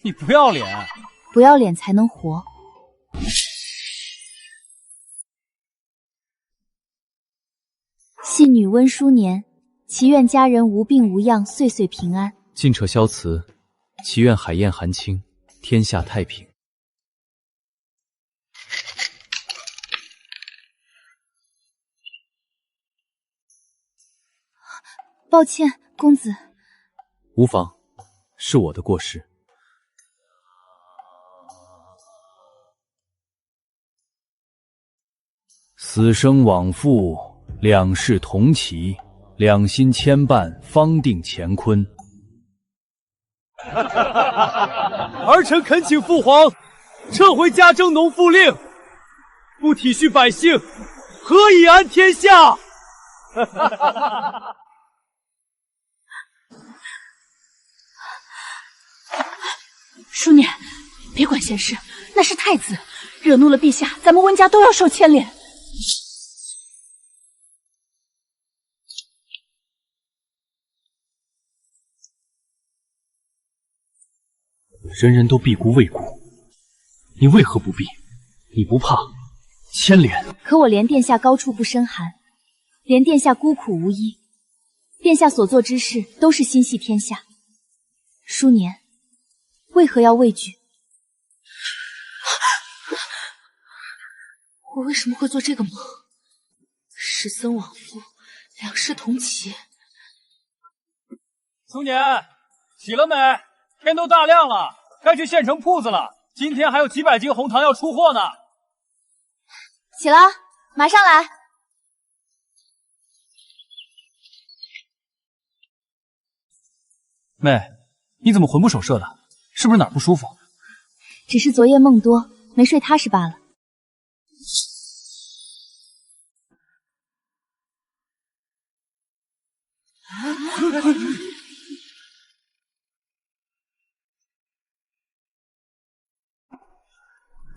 你不要脸！不要脸才能活。戏女温淑年，祈愿家人无病无恙，岁岁平安。尽撤萧辞，祈愿海晏寒清，天下太平。抱歉，公子。无妨，是我的过失。死生往复，两世同期，两心牵绊，方定乾坤。儿臣恳请父皇撤回加征农赋令，不体恤百姓，何以安天下？淑年，别管闲事，那是太子，惹怒了陛下，咱们温家都要受牵连。人人都避孤畏孤，你为何不避？你不怕牵连？可我怜殿下高处不胜寒，怜殿下孤苦无依，殿下所做之事都是心系天下。淑年，为何要畏惧？我为什么会做这个梦？世僧往复，两世同期。苏年，起了没？天都大亮了，该去县城铺子了。今天还有几百斤红糖要出货呢。起了，马上来。妹，你怎么魂不守舍的？是不是哪儿不舒服？只是昨夜梦多，没睡踏实罢了。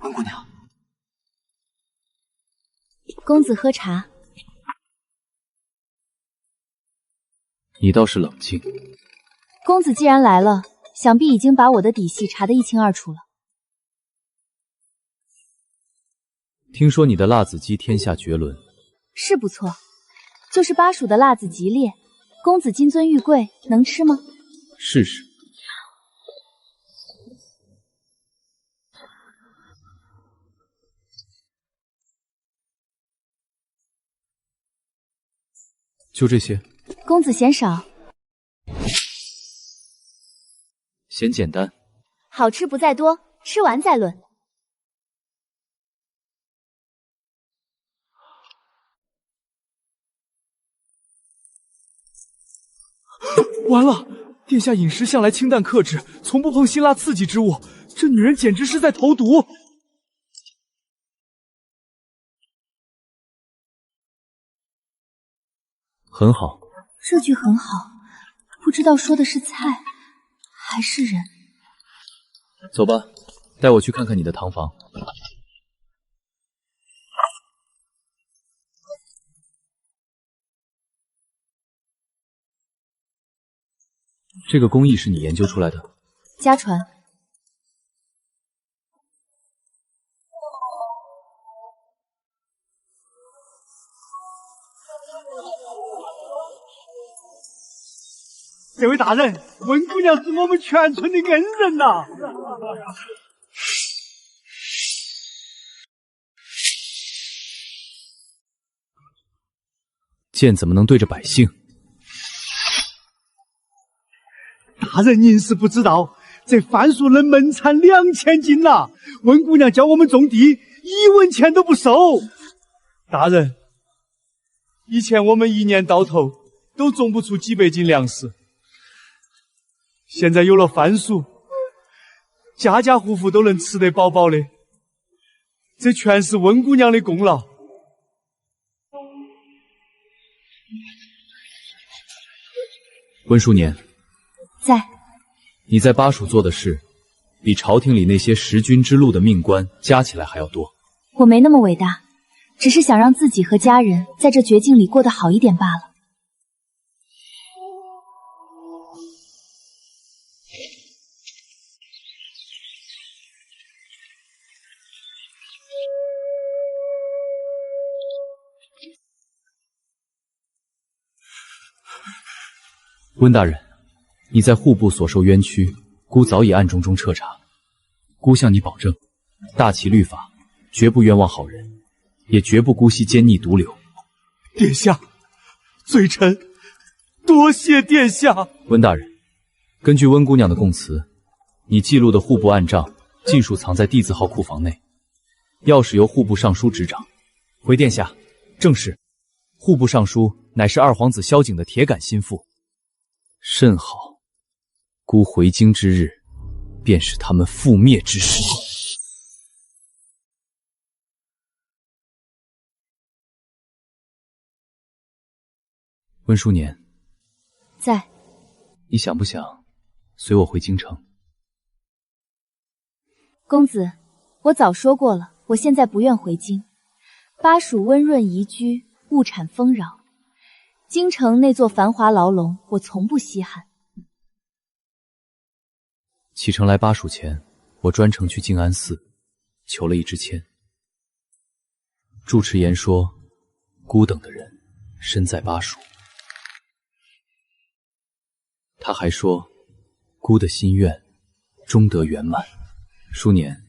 温姑娘，公子喝茶。你倒是冷静。公子既然来了，想必已经把我的底细查得一清二楚了。听说你的辣子鸡天下绝伦，是不错，就是巴蜀的辣子极烈。公子金尊玉贵，能吃吗？试试。就这些。公子嫌少，嫌简单。好吃不在多，吃完再论。完了，殿下饮食向来清淡克制，从不碰辛辣刺激之物，这女人简直是在投毒。很好，这句很好，不知道说的是菜还是人。走吧，带我去看看你的堂房。这个工艺是你研究出来的？家传。这位大人，温姑娘是我们全村的恩人呐。剑怎么能对着百姓？大人您是不知道，这番薯能闷产2000斤呐！温姑娘教我们种地，1文钱都不收。大人，以前我们1年到头都种不出几百斤粮食，现在有了番薯，家家户户都能吃得饱饱的，这全是温姑娘的功劳。温淑年，在。你在巴蜀做的事，比朝廷里那些识君之路的命官加起来还要多。我没那么伟大，只是想让自己和家人在这绝境里过得好一点罢了。温大人，你在户部所受冤屈，孤早已暗中彻查。孤向你保证，大齐律法绝不冤枉好人，也绝不姑息奸逆毒瘤。殿下，罪臣多谢殿下。温大人，根据温姑娘的供词，你记录的户部案账尽数藏在地字号库房内，钥匙由户部尚书执掌。回殿下，正是。户部尚书乃是二皇子萧景的铁杆心腹。甚好，孤回京之日，便是他们覆灭之时。温淑年，在。你想不想随我回京城？公子，我早说过了，我现在不愿回京。巴蜀温润宜居，物产丰饶，京城那座繁华牢笼，我从不稀罕。启程来巴蜀前，我专程去静安寺求了一支签。住持言说，孤等的人身在巴蜀。他还说，孤的心愿终得圆满。淑年，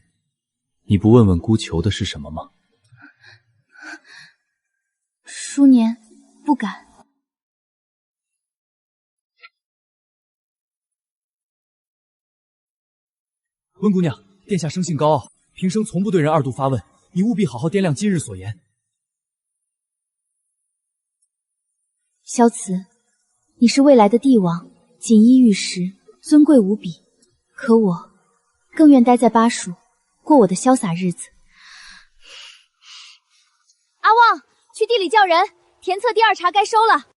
你不问问孤求的是什么吗？淑年不敢。温姑娘，殿下生性高傲，平生从不对人二度发问，你务必好好掂量今日所言。萧慈，你是未来的帝王，锦衣玉食，尊贵无比。可我更愿待在巴蜀，过我的潇洒日子。阿旺，去地里叫人，田册第2茬该收了。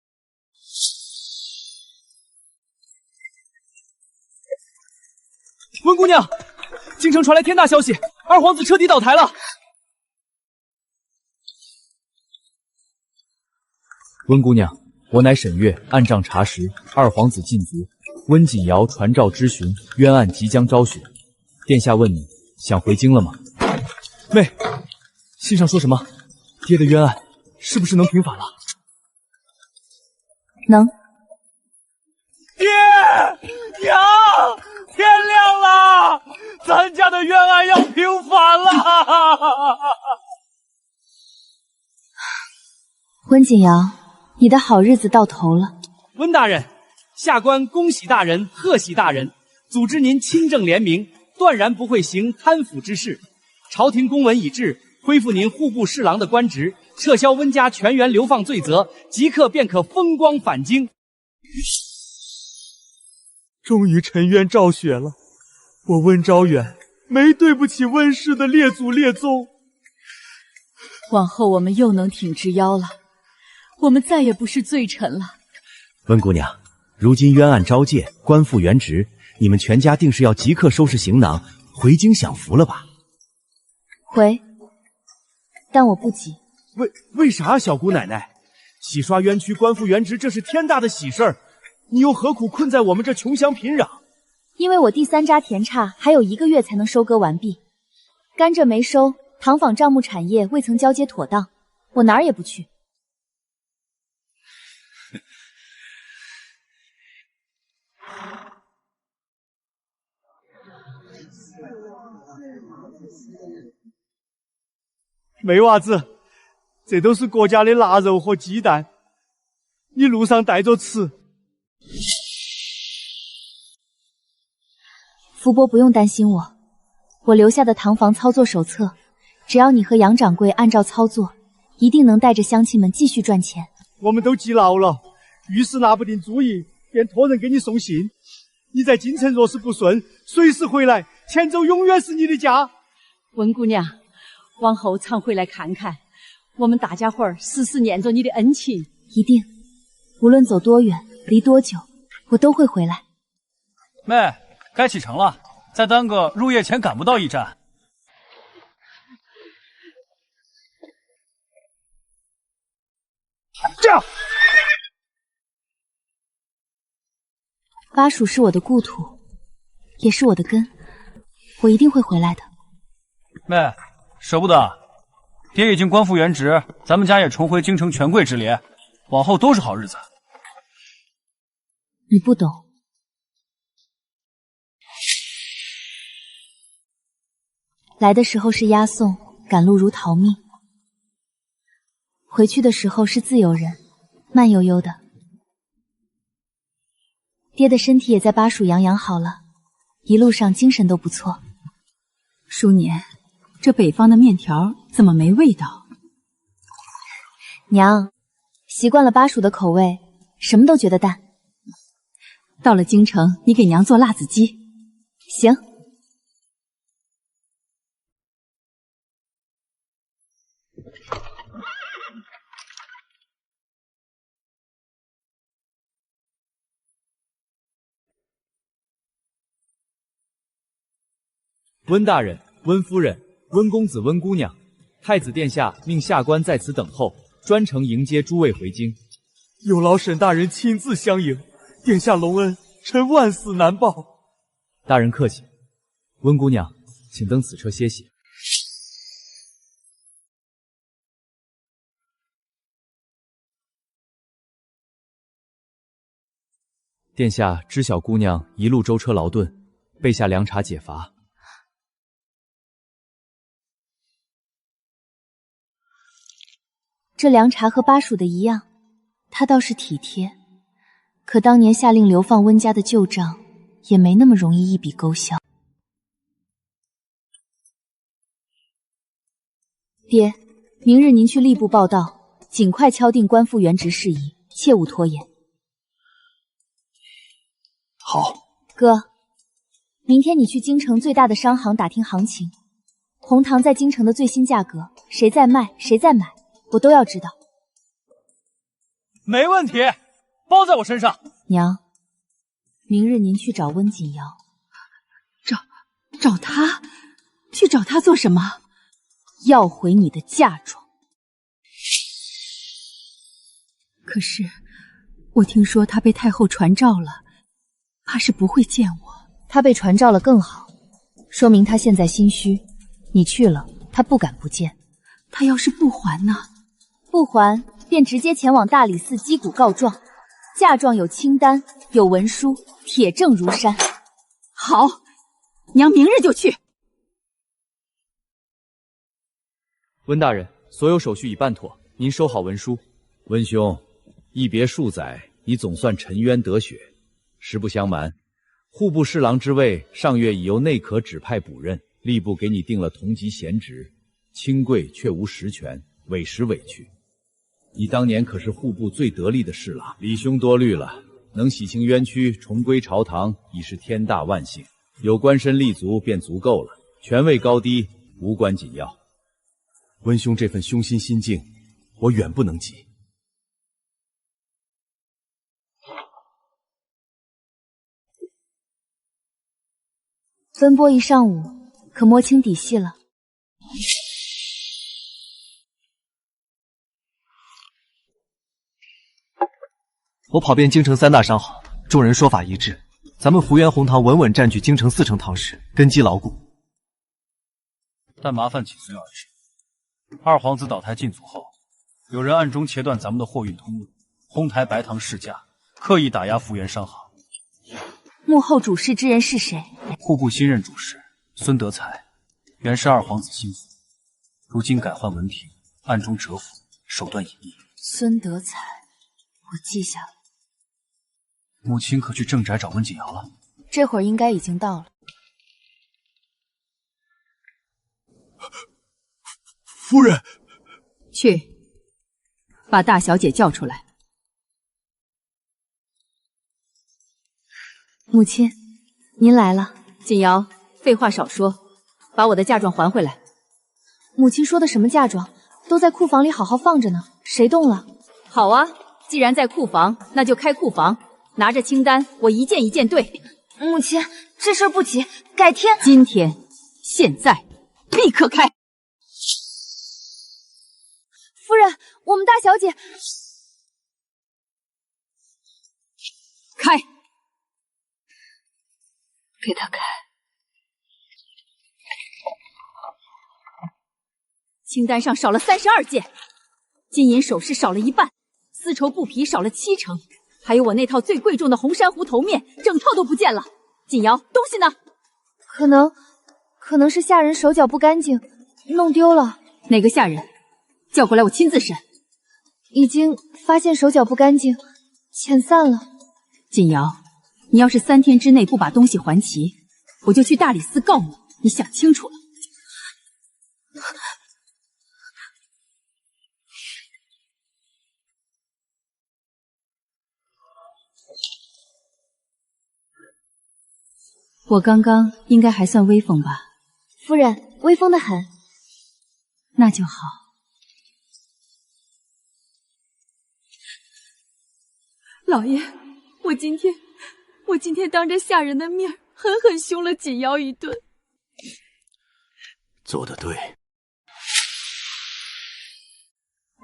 温姑娘，京城传来天大消息，二皇子彻底倒台了。温姑娘，我乃沈月，按账查实，二皇子禁足，温锦瑶传诏咨询，冤案即将昭雪。殿下问你想回京了吗？妹，信上说什么？爹的冤案是不是能平反了？能。爹娘，天亮了，咱家的冤案要平反了。温景瑶，你的好日子到头了。温大人，下官恭喜大人，贺喜大人，组织您清正廉明，断然不会行贪腐之事。朝廷公文已至，恢复您户部侍郎的官职，撤销温家全员流放罪责，即刻便可风光返京。终于沉冤昭雪了，我温昭远没对不起温氏的列祖列宗。往后我们又能挺直腰了，我们再也不是罪臣了。温姑娘，如今冤案昭见，官复原职，你们全家定是要即刻收拾行囊回京享福了吧？回，但我不急。为啥，小姑奶奶？洗刷冤屈，官复原职，这是天大的喜事儿，你又何苦困在我们这穷乡贫壤？因为我第3扎田岔还有1个月才能收割完毕，甘蔗没收，糖坊账目产业未曾交接妥当，我哪儿也不去。妹娃子，这都是国家的腊肉和鸡蛋，你路上带着吃。福伯不用担心我留下的堂房操作手册，只要你和杨掌柜按照操作，一定能带着乡亲们继续赚钱。我们都记牢了，遇事拿不定主意，便托人给你送信。你在京城若是不顺，随时回来，黔州永远是你的家。温姑娘，往后常回来看看，我们大家伙儿时时念着你的恩情。一定，无论走多远，离多久，我都会回来。妹，该启程了，再耽搁入夜前赶不到驿站。这样，巴蜀是我的故土，也是我的根，我一定会回来的。妹，舍不得，爹已经官复原职，咱们家也重回京城权贵之列，往后都是好日子。你不懂。来的时候是押送，赶路如逃命；回去的时候是自由人，慢悠悠的。爹的身体也在巴蜀养好了，一路上精神都不错。淑年，这北方的面条怎么没味道？娘，习惯了巴蜀的口味，什么都觉得淡。到了京城，你给娘做辣子鸡。行。温大人、温夫人、温公子、温姑娘，太子殿下命下官在此等候，专程迎接诸位回京。有劳沈大人亲自相迎，殿下隆恩，臣万死难报。大人客气，温姑娘，请登此车歇息。殿下知晓姑娘一路舟车劳顿，备下凉茶解乏。这凉茶和巴蜀的一样，他倒是体贴，可当年下令流放温家的旧账，也没那么容易一笔勾销。爹，明日您去吏部报到，尽快敲定官复原职事宜，切勿拖延。好。哥，明天你去京城最大的商行打听行情，红糖在京城的最新价格，谁在卖，谁在买，我都要知道。没问题，包在我身上。娘，明日您去找温锦瑶。找他？去找他做什么？要回你的嫁妆。可是我听说他被太后传召了，怕是不会见我。他被传召了更好，说明他现在心虚。你去了，他不敢不见。他要是不还呢？不还便直接前往大理寺击鼓告状，嫁状有清单，有文书，铁证如山。好，娘明日就去。温大人，所有手续已办妥，您收好文书。温兄，一别数载，你总算沉冤得雪。实不相瞒，户部侍郎之位上月已由内阁指派补任，吏部给你定了同级闲职，清贵却无实权，委实委屈。你当年可是户部最得力的侍郎，李兄多虑了，能洗清冤屈，重归朝堂，已是天大万幸。有官身立足便足够了，权位高低无关紧要。温兄这份胸心心境，我远不能及。奔波一上午，可摸清底细了。我跑遍京城3大商行，众人说法一致，咱们福源红堂稳稳占据京城4成堂市，根基牢固。但麻烦紧随而至。二皇子倒台禁足后，有人暗中切断咱们的货运通路，哄抬白糖市价，刻意打压福源商行。幕后主事之人是谁？户部新任主事孙德才，原是二皇子心腹，如今改换文凭，暗中蛰伏，手段隐秘。孙德才，我记下了。母亲可去正宅找温锦瑶了？这会儿应该已经到了。夫人，去，把大小姐叫出来。母亲，您来了。锦瑶，废话少说，把我的嫁妆还回来。母亲说的什么嫁妆？都在库房里好好放着呢，谁动了？好啊，既然在库房，那就开库房，拿着清单，我一件一件对。母亲，这事儿不急，改天。今天，现在，立刻开。夫人，我们大小姐。开。给他开。清单上少了32件，金银首饰少了1半，丝绸布匹少了7成，还有我那套最贵重的红珊瑚头面，整套都不见了。锦瑶，东西呢？可能是下人手脚不干净，弄丢了。哪个下人？叫过来，我亲自审。已经发现手脚不干净，遣散了。锦瑶，你要是3天之内不把东西还齐，我就去大理寺告你。你想清楚了。我刚刚应该还算威风吧？夫人，威风得很。那就好。老爷，我今天当着下人的面狠狠凶了锦瑶一顿。做得对。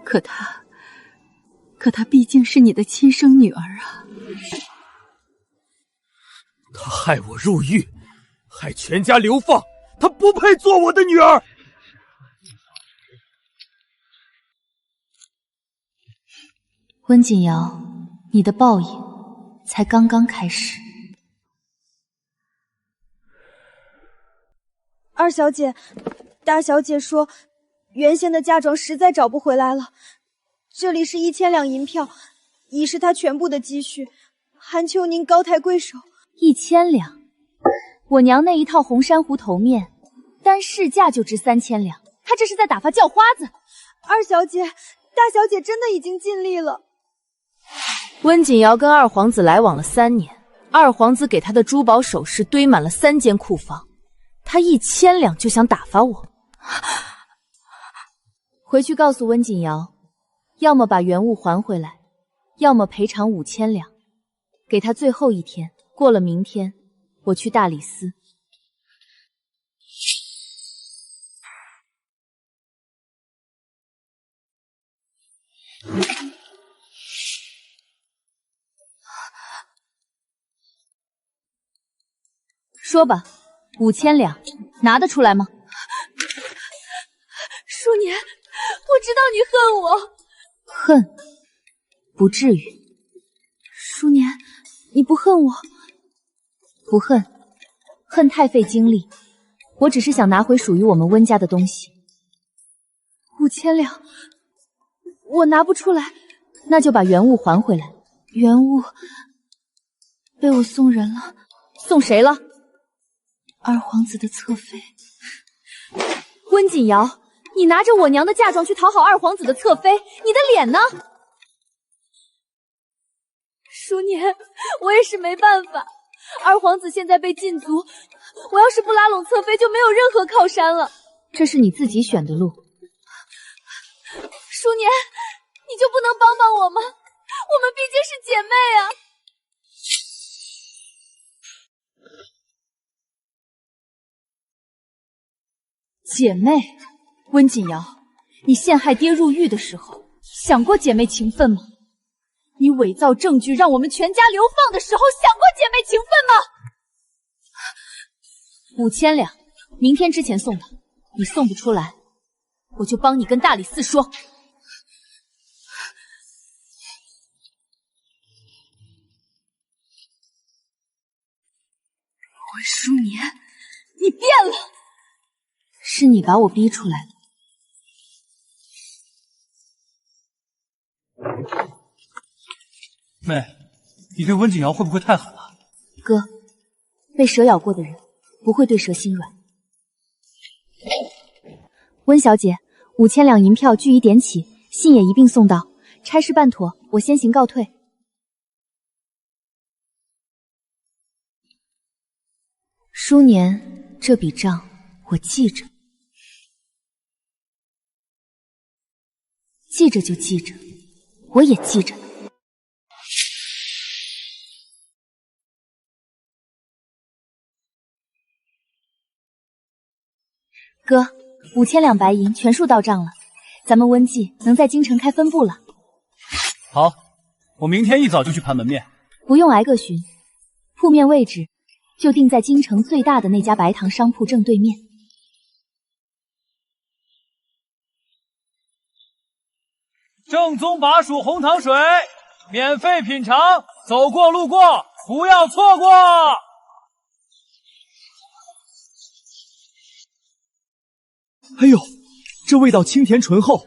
可她毕竟是你的亲生女儿啊。他害我入狱，害全家流放，他不配做我的女儿。温锦瑶，你的报应才刚刚开始。二小姐，大小姐说，原先的嫁妆实在找不回来了，这里是1000两银票，已是她全部的积蓄，还求您高抬贵手。1000两，我娘那一套红珊瑚头面，单市价就值3000两，她这是在打发叫花子。二小姐，大小姐真的已经尽力了。温锦瑶跟二皇子来往了3年，二皇子给她的珠宝首饰堆满了3间库房，她1000两就想打发我。回去告诉温锦瑶，要么把原物还回来，要么赔偿5000两，给她最后1天。过了明天，我去大理寺。说吧，5000两拿得出来吗？淑年，我知道你恨我。恨？不至于。淑年，你不恨我？不恨，恨太费精力。我只是想拿回属于我们温家的东西。5000两，我拿不出来。那就把原物还回来。原物被我送人了。送谁了？二皇子的侧妃。温锦瑶，你拿着我娘的嫁妆去讨好二皇子的侧妃，你的脸呢？淑年，我也是没办法。二皇子现在被禁足，我要是不拉拢侧妃，就没有任何靠山了。这是你自己选的路。淑年，你就不能帮帮我吗？我们毕竟是姐妹啊。姐妹？温锦瑶，你陷害爹入狱的时候，想过姐妹情分吗？你伪造证据让我们全家流放的时候，想过姐妹情分吗？5000两，明天之前送的，你送不出来，我就帮你跟大理寺说。温淑年，你变了。是你把我逼出来的。妹，你对温锦瑶会不会太狠了？哥，被蛇咬过的人不会对蛇心软。温小姐，5000两银票据已点起，信也一并送到，差事办妥，我先行告退。舒年，这笔账我记着，记着就记着，我也记着。哥，5000两白银全数到账了，咱们温记能在京城开分部了。好，我明天一早就去盘门面。不用挨个巡，铺面位置就定在京城最大的那家白糖商铺正对面。正宗巴蜀红糖水免费品尝，走过路过不要错过。哎呦，这味道清甜醇厚，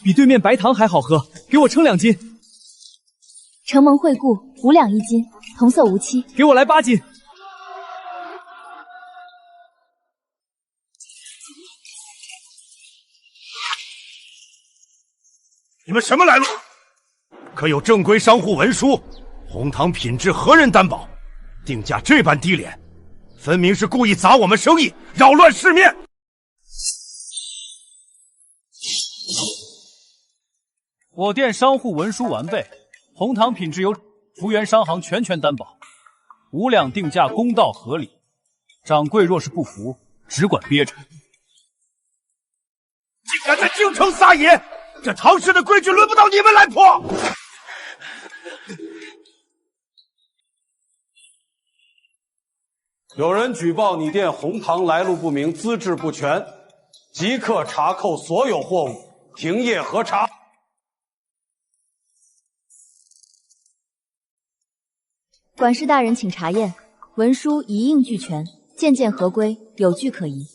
比对面白糖还好喝，给我称2斤。承蒙惠顾，5两1斤，同色无期。给我来8斤。你们什么来路？可有正规商户文书？红糖品质何人担保？定价这般低廉，分明是故意砸我们生意，扰乱市面。我店商户文书完备，红糖品质由福源商行全权担保，5两定价公道合理。掌柜若是不服，只管憋着。竟敢在京城撒野！这唐氏的规矩轮不到你们来破！有人举报你店红糖来路不明，资质不全，即刻查扣所有货物，停业核查。管事大人，请查验，文书一应俱全，件件合规，有据可疑。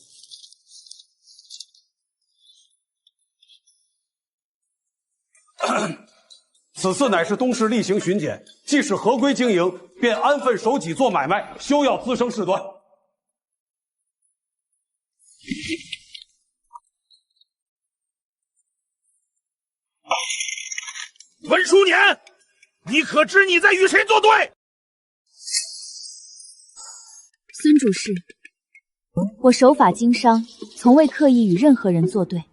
此次乃是东市例行巡检，既是合规经营，便安分守己做买卖，休要滋生事端。文书年，你可知你在与谁作对？孙主事，我守法经商，从未刻意与任何人作对。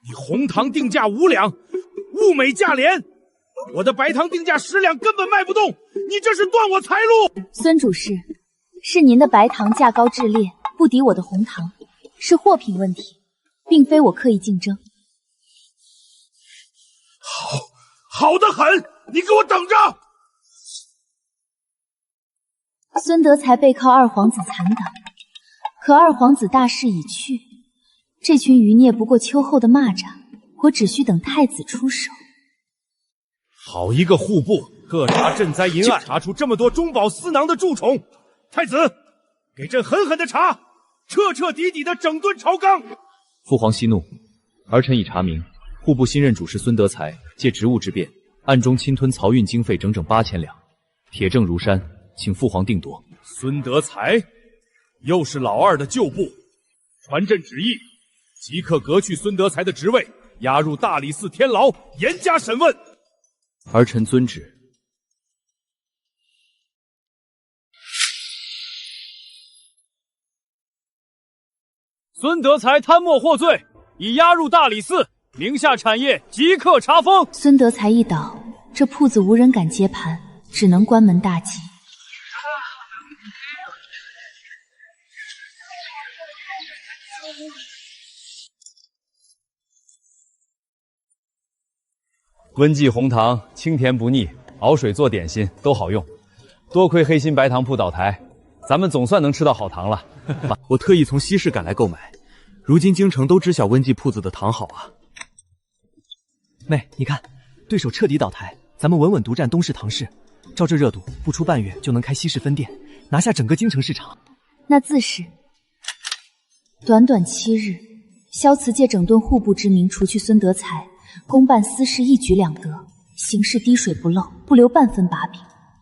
你红糖定价5两，物美价廉，我的白糖定价10两，根本卖不动，你这是断我财路！孙主事，是您的白糖价高质劣，不敌我的红糖，是货品问题，并非我刻意竞争。好得很，你给我等着！孙德才背靠二皇子残党，可二皇子大势已去，这群余孽不过秋后的蚂蚱，我只需等太子出手。好一个户部，各查赈灾银案，查出这么多中饱私囊的蛀虫。太子，给朕狠狠的查，彻彻底底的整顿朝纲。父皇息怒，儿臣已查明，户部新任主事孙德才借职务之便，暗中侵吞漕运经费整整8000两，铁证如山，请父皇定夺。孙德才又是老二的旧部，传朕旨意，即刻革去孙德才的职位，押入大理寺天牢，严加审问。儿臣遵旨。孙德才贪墨获罪，已押入大理寺，名下产业即刻查封。孙德才一倒，这铺子无人敢接盘，只能关门大吉。温记红糖，清甜不腻，熬水做点心都好用。多亏黑心白糖铺倒台，咱们总算能吃到好糖了。我特意从西市赶来购买，如今京城都知晓温记铺子的糖好啊。妹，你看，对手彻底倒台，咱们稳稳独占东市唐市，照这热度，不出半月就能开西市分店，拿下整个京城市场。那自是。短短7日，萧慈借整顿户部之名除去孙德才，公办私事一举两得，行事滴水不漏，不留半分把柄。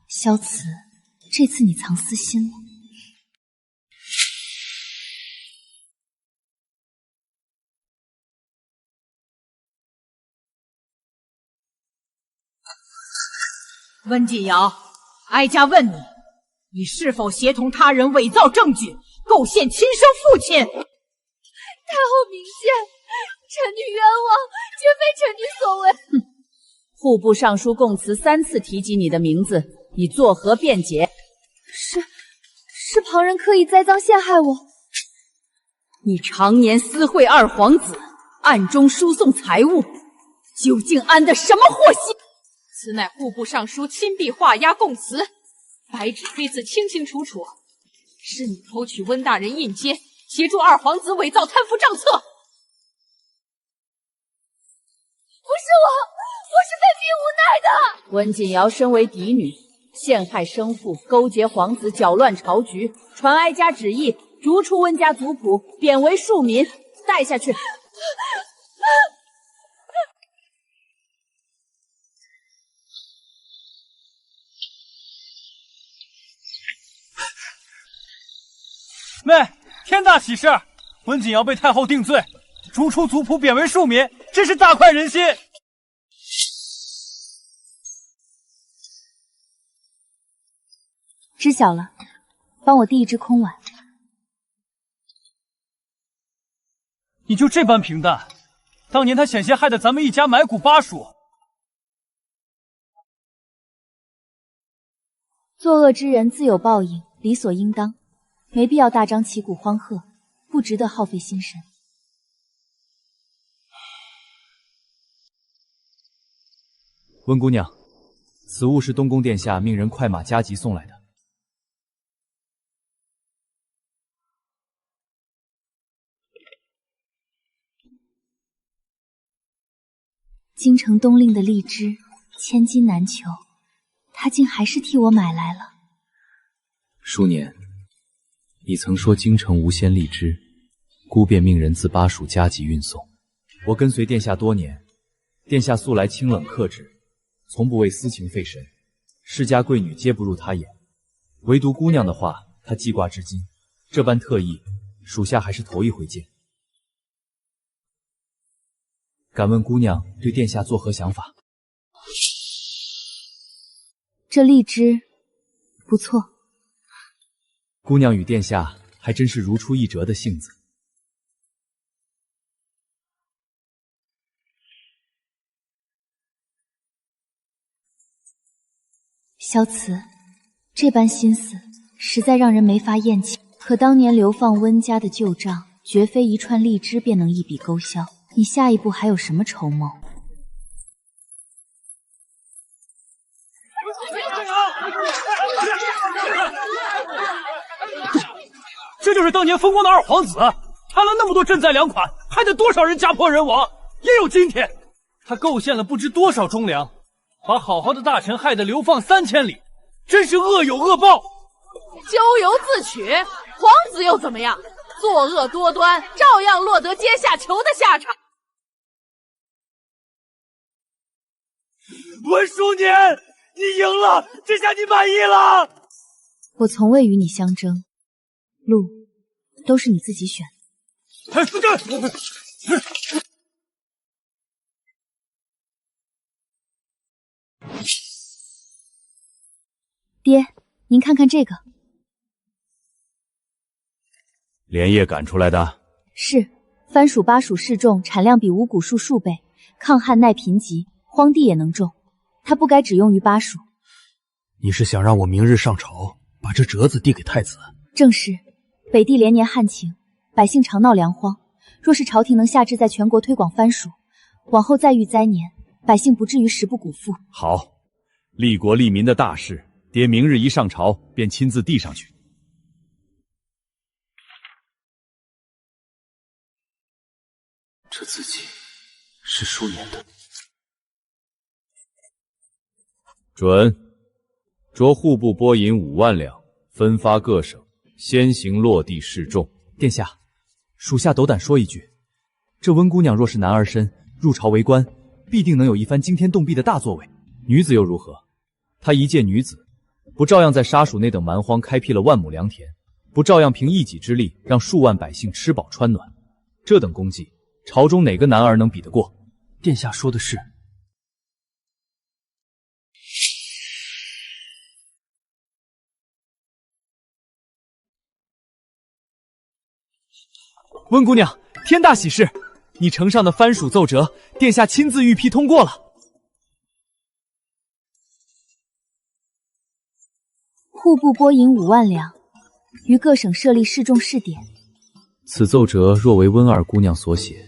萧慈，这次你藏私心了。温锦瑶，哀家问你，你是否协同他人伪造证据，构陷亲生父亲？太后明鉴，臣女冤枉，绝非臣女所为。户部尚书供词3次提及你的名字，你作何辩解？是旁人刻意栽赃陷害我。你常年私会二皇子，暗中输送财物，究竟安的什么祸心？此乃户部尚书亲笔画押供词，白纸黑字清清楚楚，是你偷取温大人印笺，协助二皇子伪造贪腐账册。不是我是被逼无奈的。温锦瑶身为嫡女，陷害生父，勾结皇子，搅乱朝局，传哀家旨意，逐出温家族谱，贬为庶民，带下去。妹，天大喜事！温锦瑶被太后定罪，逐出族谱，贬为庶民，真是大快人心。知晓了，帮我递一只空碗。你就这般平淡？当年他险些害得咱们一家埋骨巴蜀。作恶之人自有报应，理所应当，没必要大张旗鼓荒贺，不值得耗费心神。温姑娘，此物是东宫殿下命人快马加急送来的。京城冬令的荔枝千金难求，他竟还是替我买来了。淑年，你曾说京城无鲜荔枝，孤便命人自巴蜀加急运送。我跟随殿下多年，殿下素来清冷克制，从不为私情费神，世家贵女皆不入他眼，唯独姑娘的话，他记挂至今。这般特意，属下还是头一回见。敢问姑娘对殿下作何想法？这荔枝不错。姑娘与殿下还真是如出一辙的性子。萧慈，这般心思实在让人没法咽气。可当年流放温家的旧账，绝非一串荔枝便能一笔勾销。你下一步还有什么筹谋？这就是当年风光的二皇子，贪了那么多赈灾粮款，害得多少人家破人亡，也有今天。他构陷了不知多少忠良，把好好的大臣害得流放3000里，真是恶有恶报。咎由自取，皇子又怎么样？作恶多端，照样落得阶下囚的下场。温淑年，你赢了，这下你满意了。我从未与你相争，路都是你自己选的。爹，您看看这个。连夜赶出来的？是，番薯巴蜀适种，产量比五谷树数倍，抗旱耐贫瘠，荒地也能种。它不该只用于巴蜀。你是想让我明日上朝，把这折子递给太子？正是。北地连年旱情，百姓常闹粮荒。若是朝廷能下旨在全国推广番薯，往后再遇灾年，百姓不至于食不果腹。好，利国利民的大事，爹明日一上朝便亲自递上去。这字迹是淑年的。准，着户部拨银5万两，分发各省，先行落地示众。殿下，属下斗胆说一句，这温姑娘若是男儿身，入朝为官，必定能有一番惊天动地的大作为。女子又如何？她一介女子，不照样在沙蜀那等蛮荒开辟了万亩良田，不照样凭一己之力让数万百姓吃饱穿暖？这等功绩，朝中哪个男儿能比得过？殿下说的是。温姑娘，天大喜事！你呈上的番薯奏折，殿下亲自御批通过了。户部拨银5万两，于各省设立示众试点。此奏折若为温二姑娘所写，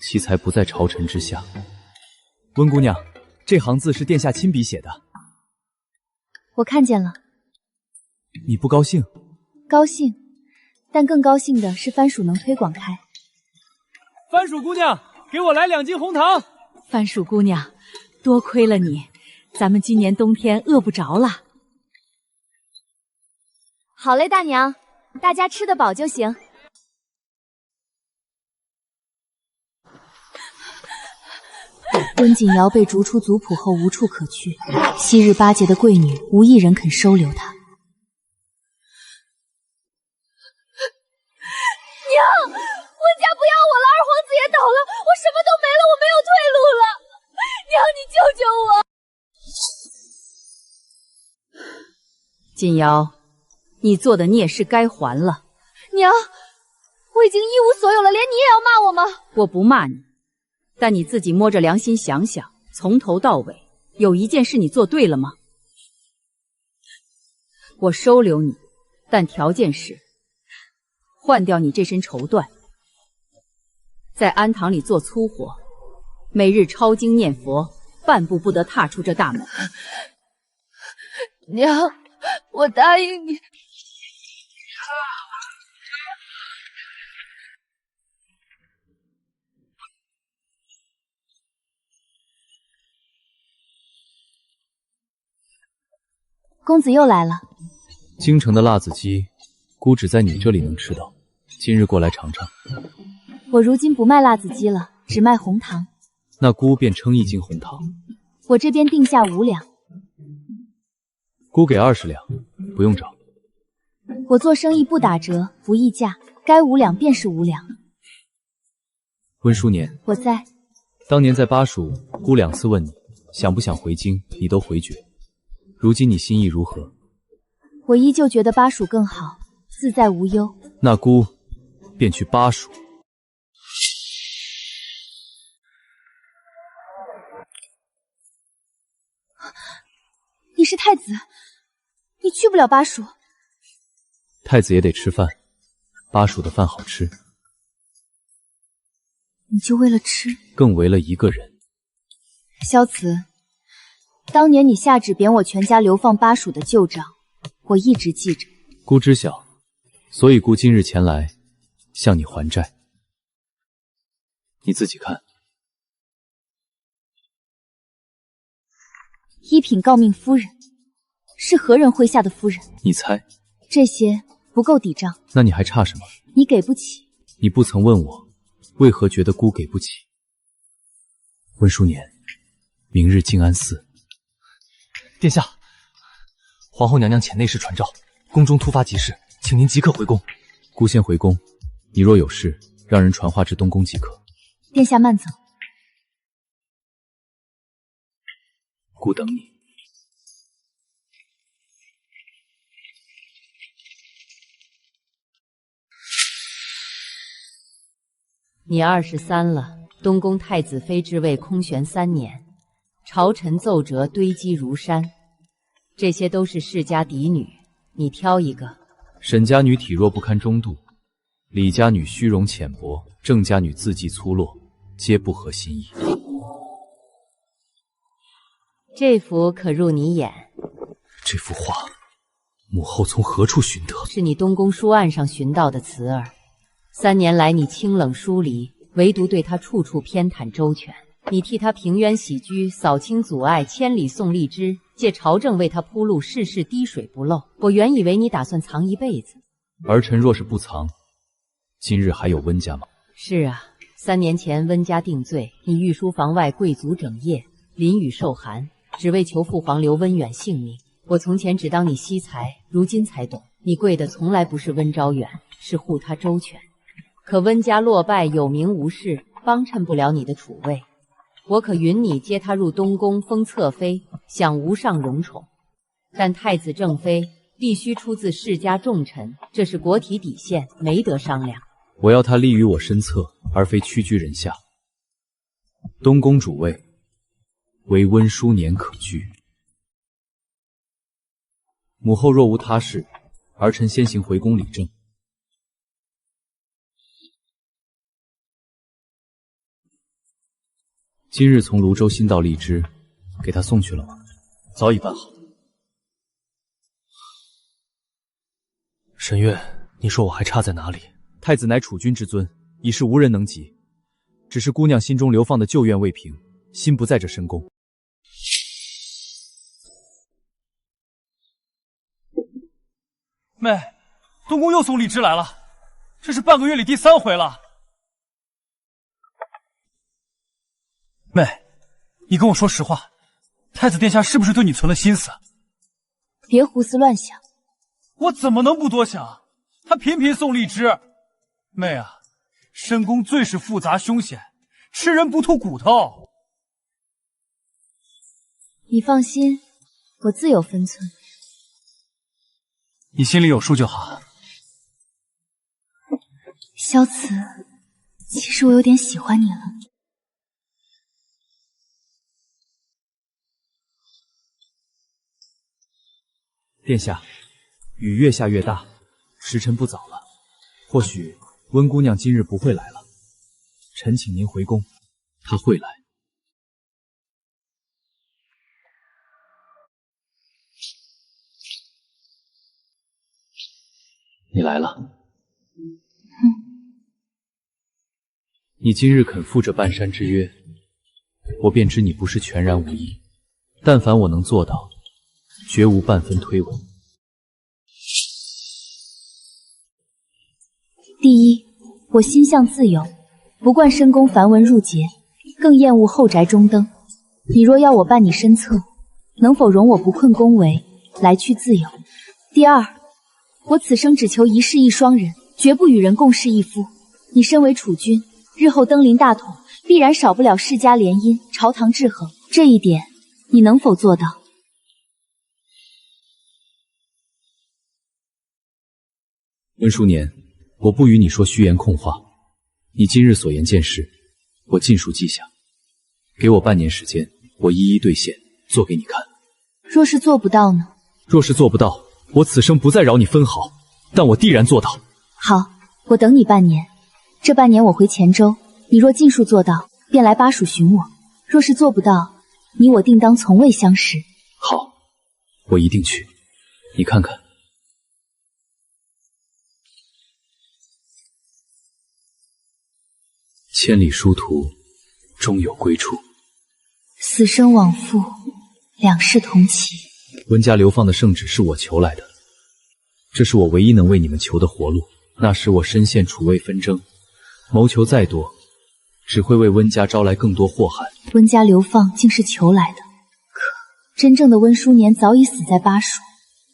其才不在朝臣之下。温姑娘，这行字是殿下亲笔写的。我看见了。你不高兴？高兴，但更高兴的是番薯能推广开。番薯姑娘，给我来2斤红糖。番薯姑娘，多亏了你，咱们今年冬天饿不着了。好嘞，大娘，大家吃得饱就行。温景瑶被逐出族谱后无处可去，昔日巴结的贵女无一人肯收留她。娘，温家不要我了，二皇子也倒了，我什么都没了，我没有退路了。娘，你救救我！锦瑶，你做的孽是该还了。娘，我已经一无所有了，连你也要骂我吗？我不骂你，但你自己摸着良心想想，从头到尾有一件事你做对了吗？我收留你，但条件是换掉你这身绸缎，在庵堂里做粗活，每日抄经念佛，半步不得踏出这大门。娘，我答应你。公子又来了。京城的辣子鸡，姑只在你这里能吃到，今日过来尝尝。我如今不卖辣子鸡了，只卖红糖。那姑便称1斤红糖。我这边定价5两。姑给20两，不用找。我做生意不打折，不议价，该5两便是5两。温淑年，我在。当年在巴蜀，姑2次问你想不想回京，你都回绝。如今你心意如何？我依旧觉得巴蜀更好，自在无忧。那姑便去巴蜀。你是太子，你去不了巴蜀。太子也得吃饭，巴蜀的饭好吃。你就为了吃？更为了一个人。萧慈，当年你下旨贬我全家流放巴蜀的旧账，我一直记着。姑知晓，所以姑今日前来向你还债。你自己看。一品诰命夫人，是何人麾下的夫人？你猜？这些不够抵账。那你还差什么？你给不起。你不曾问我，为何觉得姑给不起？温淑年，明日静安寺。殿下，皇后娘娘遣内侍传召，宫中突发急事，请您即刻回宫。姑先回宫，你若有事，让人传话至东宫即可。殿下慢走。姑等你。你23了，东宫太子妃之位空悬3年，朝臣奏折堆积如山，这些都是世家嫡女，你挑一个。沈家女体弱不堪中度，李家女虚荣浅薄，郑家女字迹粗落，皆不合心意。这幅可入你眼。这幅画，母后从何处寻得？是你东宫书案上寻到的词儿。3年来你清冷疏离，唯独对他处处偏袒周全。你替他平冤洗居，扫清阻碍，千里送荔枝，借朝政为他铺路，事事滴水不漏。我原以为你打算藏一辈子。儿臣若是不藏，今日还有温家吗？是啊，3年前温家定罪，你御书房外贵族整夜，淋雨受寒，只为求父皇留温远性命。我从前只当你惜才，如今才懂，你跪的从来不是温昭远，是护他周全。可温家落败，有名无势，帮衬不了你的储位。我可允你接他入东宫，封侧妃，享无上荣宠。但太子正妃必须出自世家重臣，这是国体底线，没得商量。我要他立于我身侧，而非屈居人下。东宫主位，唯温淑年可居。母后若无他事，儿臣先行回宫理政。今日从泸州新到荔枝，给他送去了吗？早已办好。沈月，你说我还差在哪里？太子乃储君之尊，已是无人能及。只是姑娘心中流放的旧怨未平，心不在这深宫。妹，东宫又送荔枝来了，这是半个月里第3回了。妹，你跟我说实话，太子殿下是不是对你存了心思？别胡思乱想。我怎么能不多想？他频频送荔枝。妹啊，深宫最是复杂凶险，吃人不吐骨头。你放心，我自有分寸。你心里有数就好。萧慈，其实我有点喜欢你了。殿下，雨越下越大，时辰不早了，或许温姑娘今日不会来了。臣请您回宫。她会来。你来了。你今日肯负这半山之约，我便知你不是全然无意。但凡我能做到，绝无半分推诿。第一，我心向自由，不惯深宫繁文缛节，更厌恶后宅中灯。你若要我伴你身侧，能否容我不困宫闱，来去自由？第二，我此生只求一世一双人，绝不与人共侍一夫。你身为储君，日后登临大统，必然少不了世家联姻、朝堂制衡，这一点你能否做到？温淑年，我不与你说虚言空话。你今日所言件事，我尽数记下。给我半年时间，我一一兑现，做给你看。若是做不到呢？若是做不到，我此生不再饶你分毫，但我必然做到。好，我等你半年。这半年我回黔州，你若尽数做到，便来巴蜀寻我；若是做不到，你我定当从未相识。好，我一定去。你看看。千里殊途，终有归处。死生往复，两世同期。温家流放的圣旨是我求来的，这是我唯一能为你们求的活路。那时我身陷楚魏纷争，谋求再多，只会为温家招来更多祸害。温家流放竟是求来的，可真正的温淑年早已死在巴蜀，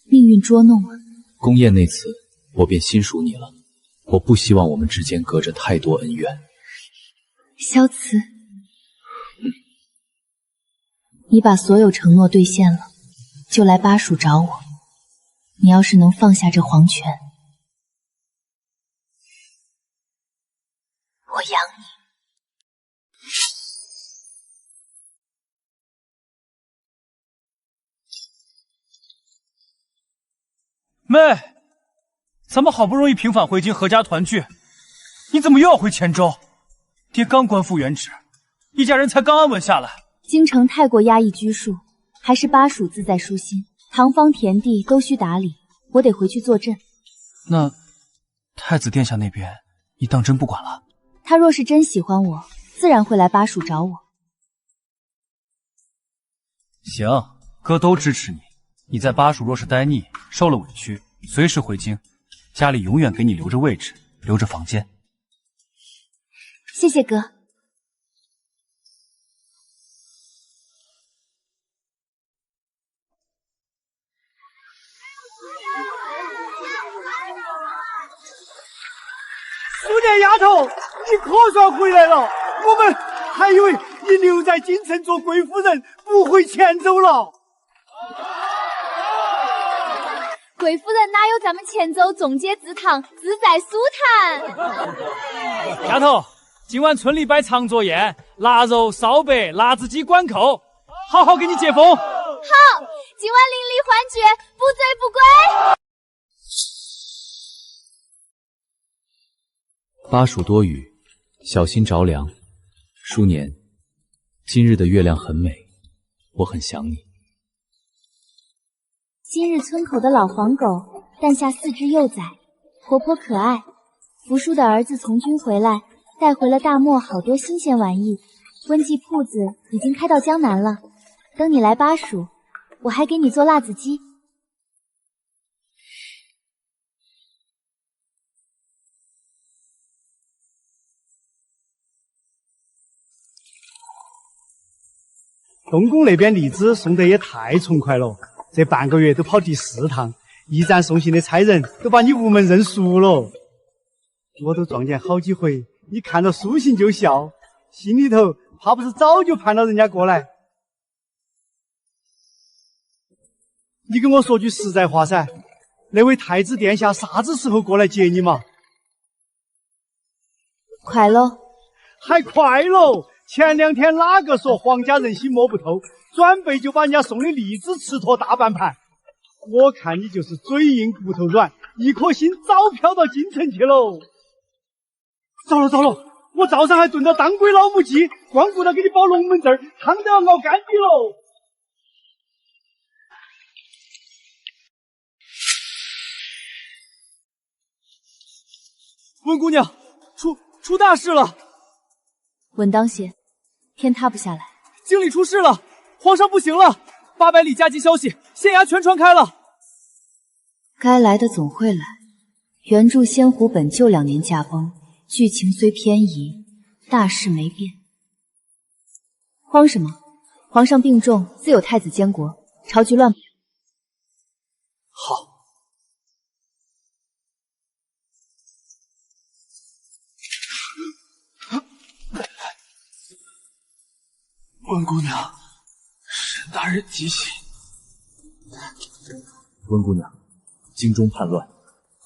命运捉弄了。宫宴那次，我便心属你了。我不希望我们之间隔着太多恩怨。萧慈，你把所有承诺兑现了，就来巴蜀找我。你要是能放下这皇权，我养你。妹，咱们好不容易平返回京，阖家团聚，你怎么又要回黔州？爹刚官复原职，一家人才刚安稳下来。京城太过压抑拘束，还是巴蜀自在舒心。堂坊田地都需打理，我得回去坐镇。那太子殿下那边，你当真不管了？他若是真喜欢我，自然会来巴蜀找我。行，哥都支持你。你在巴蜀若是待腻，受了委屈，随时回京，家里永远给你留着位置，留着房间。谢谢哥。淑年丫头，你可算回来了！我们还以为你留在京城做贵夫人，不回黔州了。贵夫人哪有咱们黔州纵街祠堂自在舒坦？丫头，今晚村里摆长桌宴，腊肉、烧白、辣子鸡、管扣，好好给你接风。好，今晚邻里欢聚，不醉不归。巴蜀多雨，小心着凉。淑年，今日的月亮很美，我很想你。今日村口的老黄狗诞下4只幼崽，活泼可爱。福叔的儿子从军回来，带回了大漠好多新鲜玩意。温记铺子已经开到江南了，等你来巴蜀，我还给你做辣子鸡。东宫那边荔枝送得也太崇快了，这半个月都跑第4趟，驿站送信的差人都把你屋门认熟了。我都撞见好几回，你看到书信就笑，心里头怕不是早就盼到人家过来。你跟我说句实在话噻，那位太子殿下啥子时候过来接你嘛？快喽，还快喽！前2天哪个说皇家人心摸不透，转背就把人家送的荔枝吃脱大半盘。我看你就是嘴硬骨头软，一颗心早飘到京城去喽。糟了糟了，我灶上还炖了当归老母鸡，光顾着给你包龙门阵，汤都要熬干净喽。温姑娘，出大事了！稳当些，天塌不下来。京里出事了，皇上不行了！800里加急消息，县衙全传开了。该来的总会来。原著仙湖本就2年驾崩，剧情虽偏移，大事没变。慌什么？皇上病重，自有太子监国，朝局乱不了。好。温姑娘，沈大人急醒。温姑娘，京中叛乱，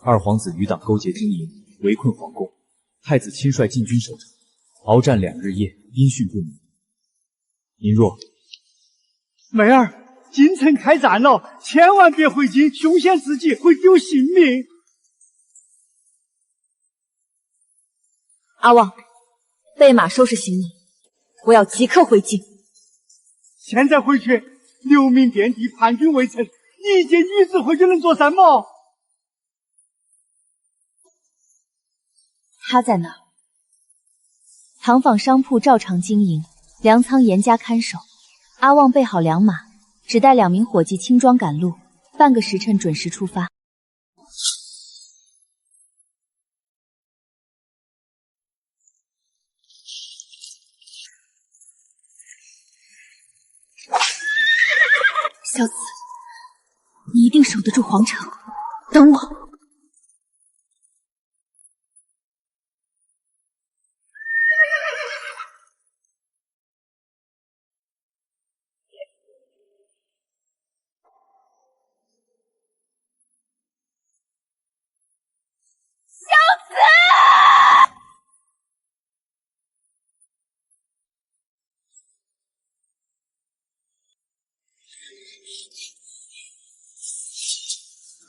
二皇子余党勾结金营，围困皇宫，太子亲率禁军守城，鏖战2日夜，音讯不明。您若……妹儿，京城开战了，千万别回京，凶险至极，会丢性命。阿旺，备马收拾行李，我要即刻回京。现在回去，流民遍地，叛军围城，你一介女子回去能做什么？他在哪儿？堂坊商铺照常经营，粮仓严加看守。阿旺备好良马，只带2名伙计轻装赶路，半个时辰准时出发。小子，你一定守得住皇城，等我。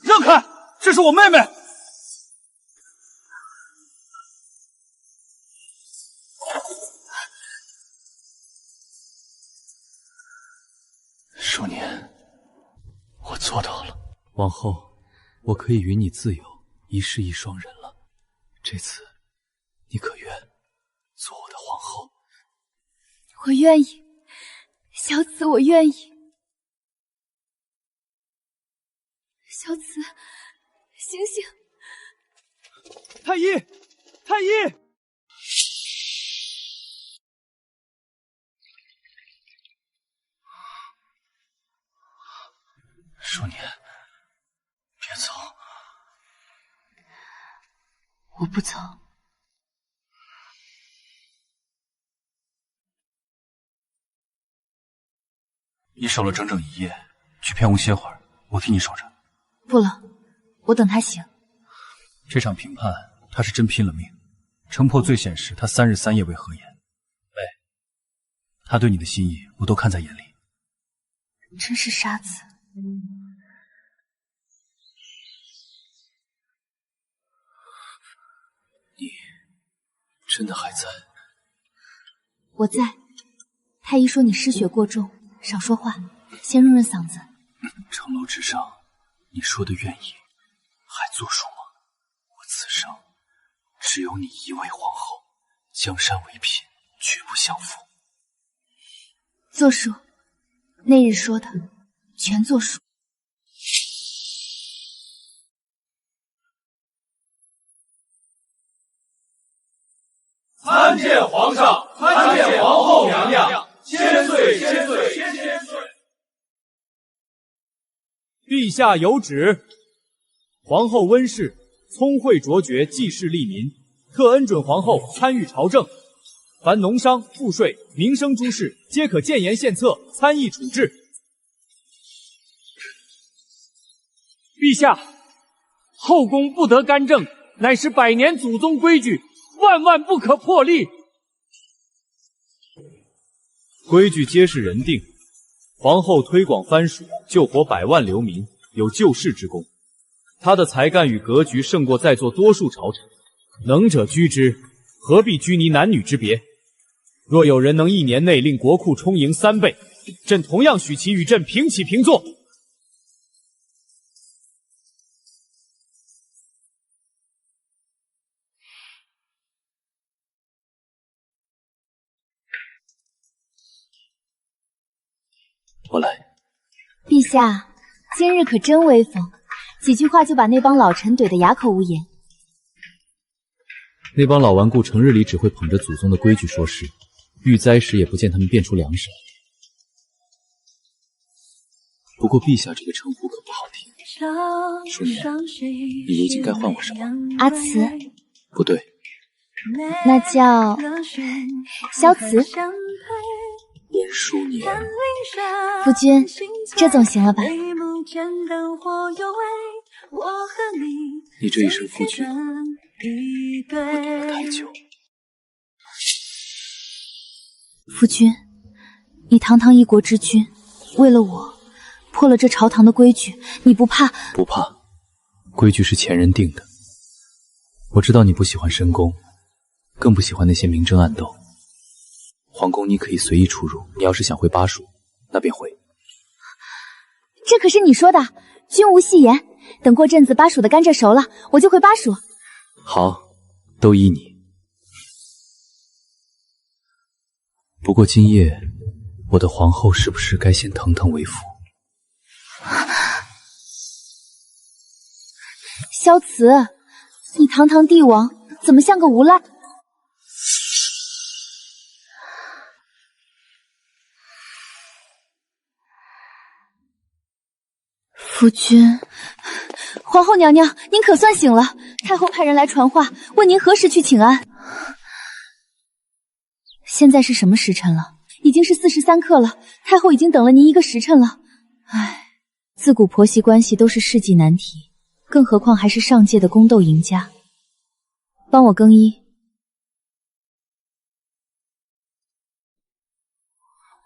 让开！这是我妹妹。少年，我做到了。往后，我可以与你自由，一世一双人了。这次，你可愿做我的皇后？我愿意，小子，我愿意。小子，醒醒！太医，太医！少年，别走！我不走。你守了整整1夜，去偏屋歇会儿，我替你守着。不了，我等他醒。这场评判，他是真拼了命。城破最险时，他3日3夜未合眼。喂，他对你的心意，我都看在眼里。真是傻子。你真的还在？我在。太医说你失血过重，少说话，先润润嗓子。城楼之上，你说的愿意，还作数吗？我此生只有你一位皇后，江山为凭，绝不相负。作数，那日说的，全作数。参见皇上，参见皇后娘娘，千岁千岁千陛下有旨，皇后温氏聪慧卓绝，济世利民，特恩准皇后参与朝政，凡农商、赋税、民生诸事，皆可谏言献策，参议处置。陛下，后宫不得干政，乃是百年祖宗规矩，万万不可破例。规矩皆是人定。皇后推广藩属，救活百万流民，有救世之功。她的才干与格局胜过在座多数朝臣，能者居之，何必拘泥男女之别？若有人能1年内令国库充盈3倍，朕同样许其与朕平起平坐。我来。陛下，今日可真威风，几句话就把那帮老臣怼得哑口无言。那帮老顽固成日里只会捧着祖宗的规矩说事，遇灾时也不见他们变出粮食。不过陛下这个称呼可不好听。淑年，你如今该唤我什么？阿慈？不对，那叫萧慈。温淑年。夫君，这总行了吧？你这一声夫君，我等了太久。夫君，你堂堂一国之君，为了我破了这朝堂的规矩，你不怕？不怕，规矩是前人定的。我知道你不喜欢深宫，更不喜欢那些明争暗斗。皇宫你可以随意出入，你要是想回巴蜀，那便回。这可是你说的，君无戏言。等过阵子巴蜀的甘蔗熟了，我就回巴蜀。好，都依你。不过今夜，我的皇后是不是该先腾腾为辅？萧慈，你堂堂帝王，怎么像个无赖？夫君，皇后娘娘，您可算醒了。太后派人来传话，问您何时去请安。现在是什么时辰了？已经是43刻了。太后已经等了您1个时辰了。唉，自古婆媳关系都是世纪难题，更何况还是上届的宫斗赢家。帮我更衣。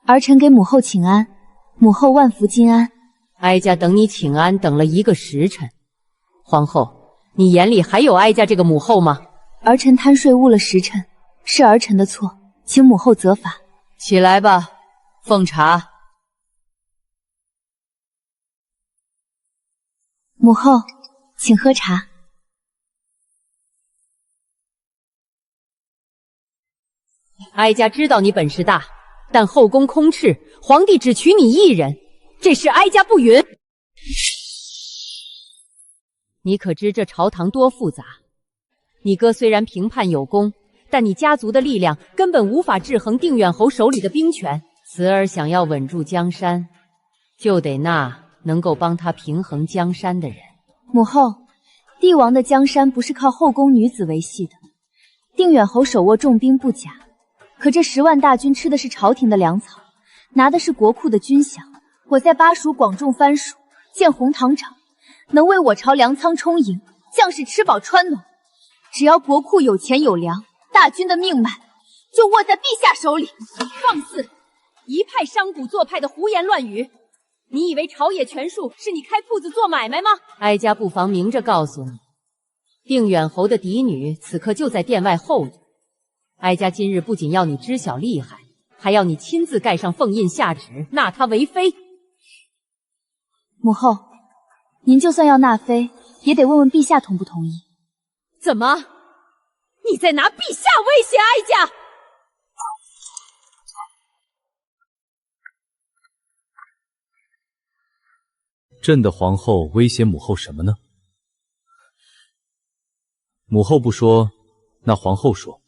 儿臣给母后请安，母后万福金安。哀家等你请安等了1个时辰，皇后，你眼里还有哀家这个母后吗？儿臣贪睡误了时辰，是儿臣的错，请母后责罚。起来吧，奉茶。母后，请喝茶。哀家知道你本事大，但后宫空斥，皇帝只娶你1人。这事哀家不允。你可知这朝堂多复杂？你哥虽然平叛有功，但你家族的力量根本无法制衡定远侯手里的兵权。慈儿想要稳住江山，就得那能够帮他平衡江山的人。母后，帝王的江山不是靠后宫女子维系的。定远侯手握重兵不假，可这10万大军吃的是朝廷的粮草，拿的是国库的军饷。我在巴蜀广种番薯，建红糖厂，能为我朝粮仓充盈，将士吃饱穿暖。只要国库有钱有粮，大军的命脉就握在陛下手里。放肆！一派商贾做派的胡言乱语！你以为朝野权术是你开铺子做买卖吗？哀家不妨明着告诉你，定远侯的嫡女此刻就在殿外候着。哀家今日不仅要你知晓厉害，还要你亲自盖上凤印下旨，纳她为妃。母后，您就算要纳妃，也得问问陛下同不同意。怎么？你在拿陛下威胁哀家？朕的皇后威胁母后什么呢？母后不说，那皇后说。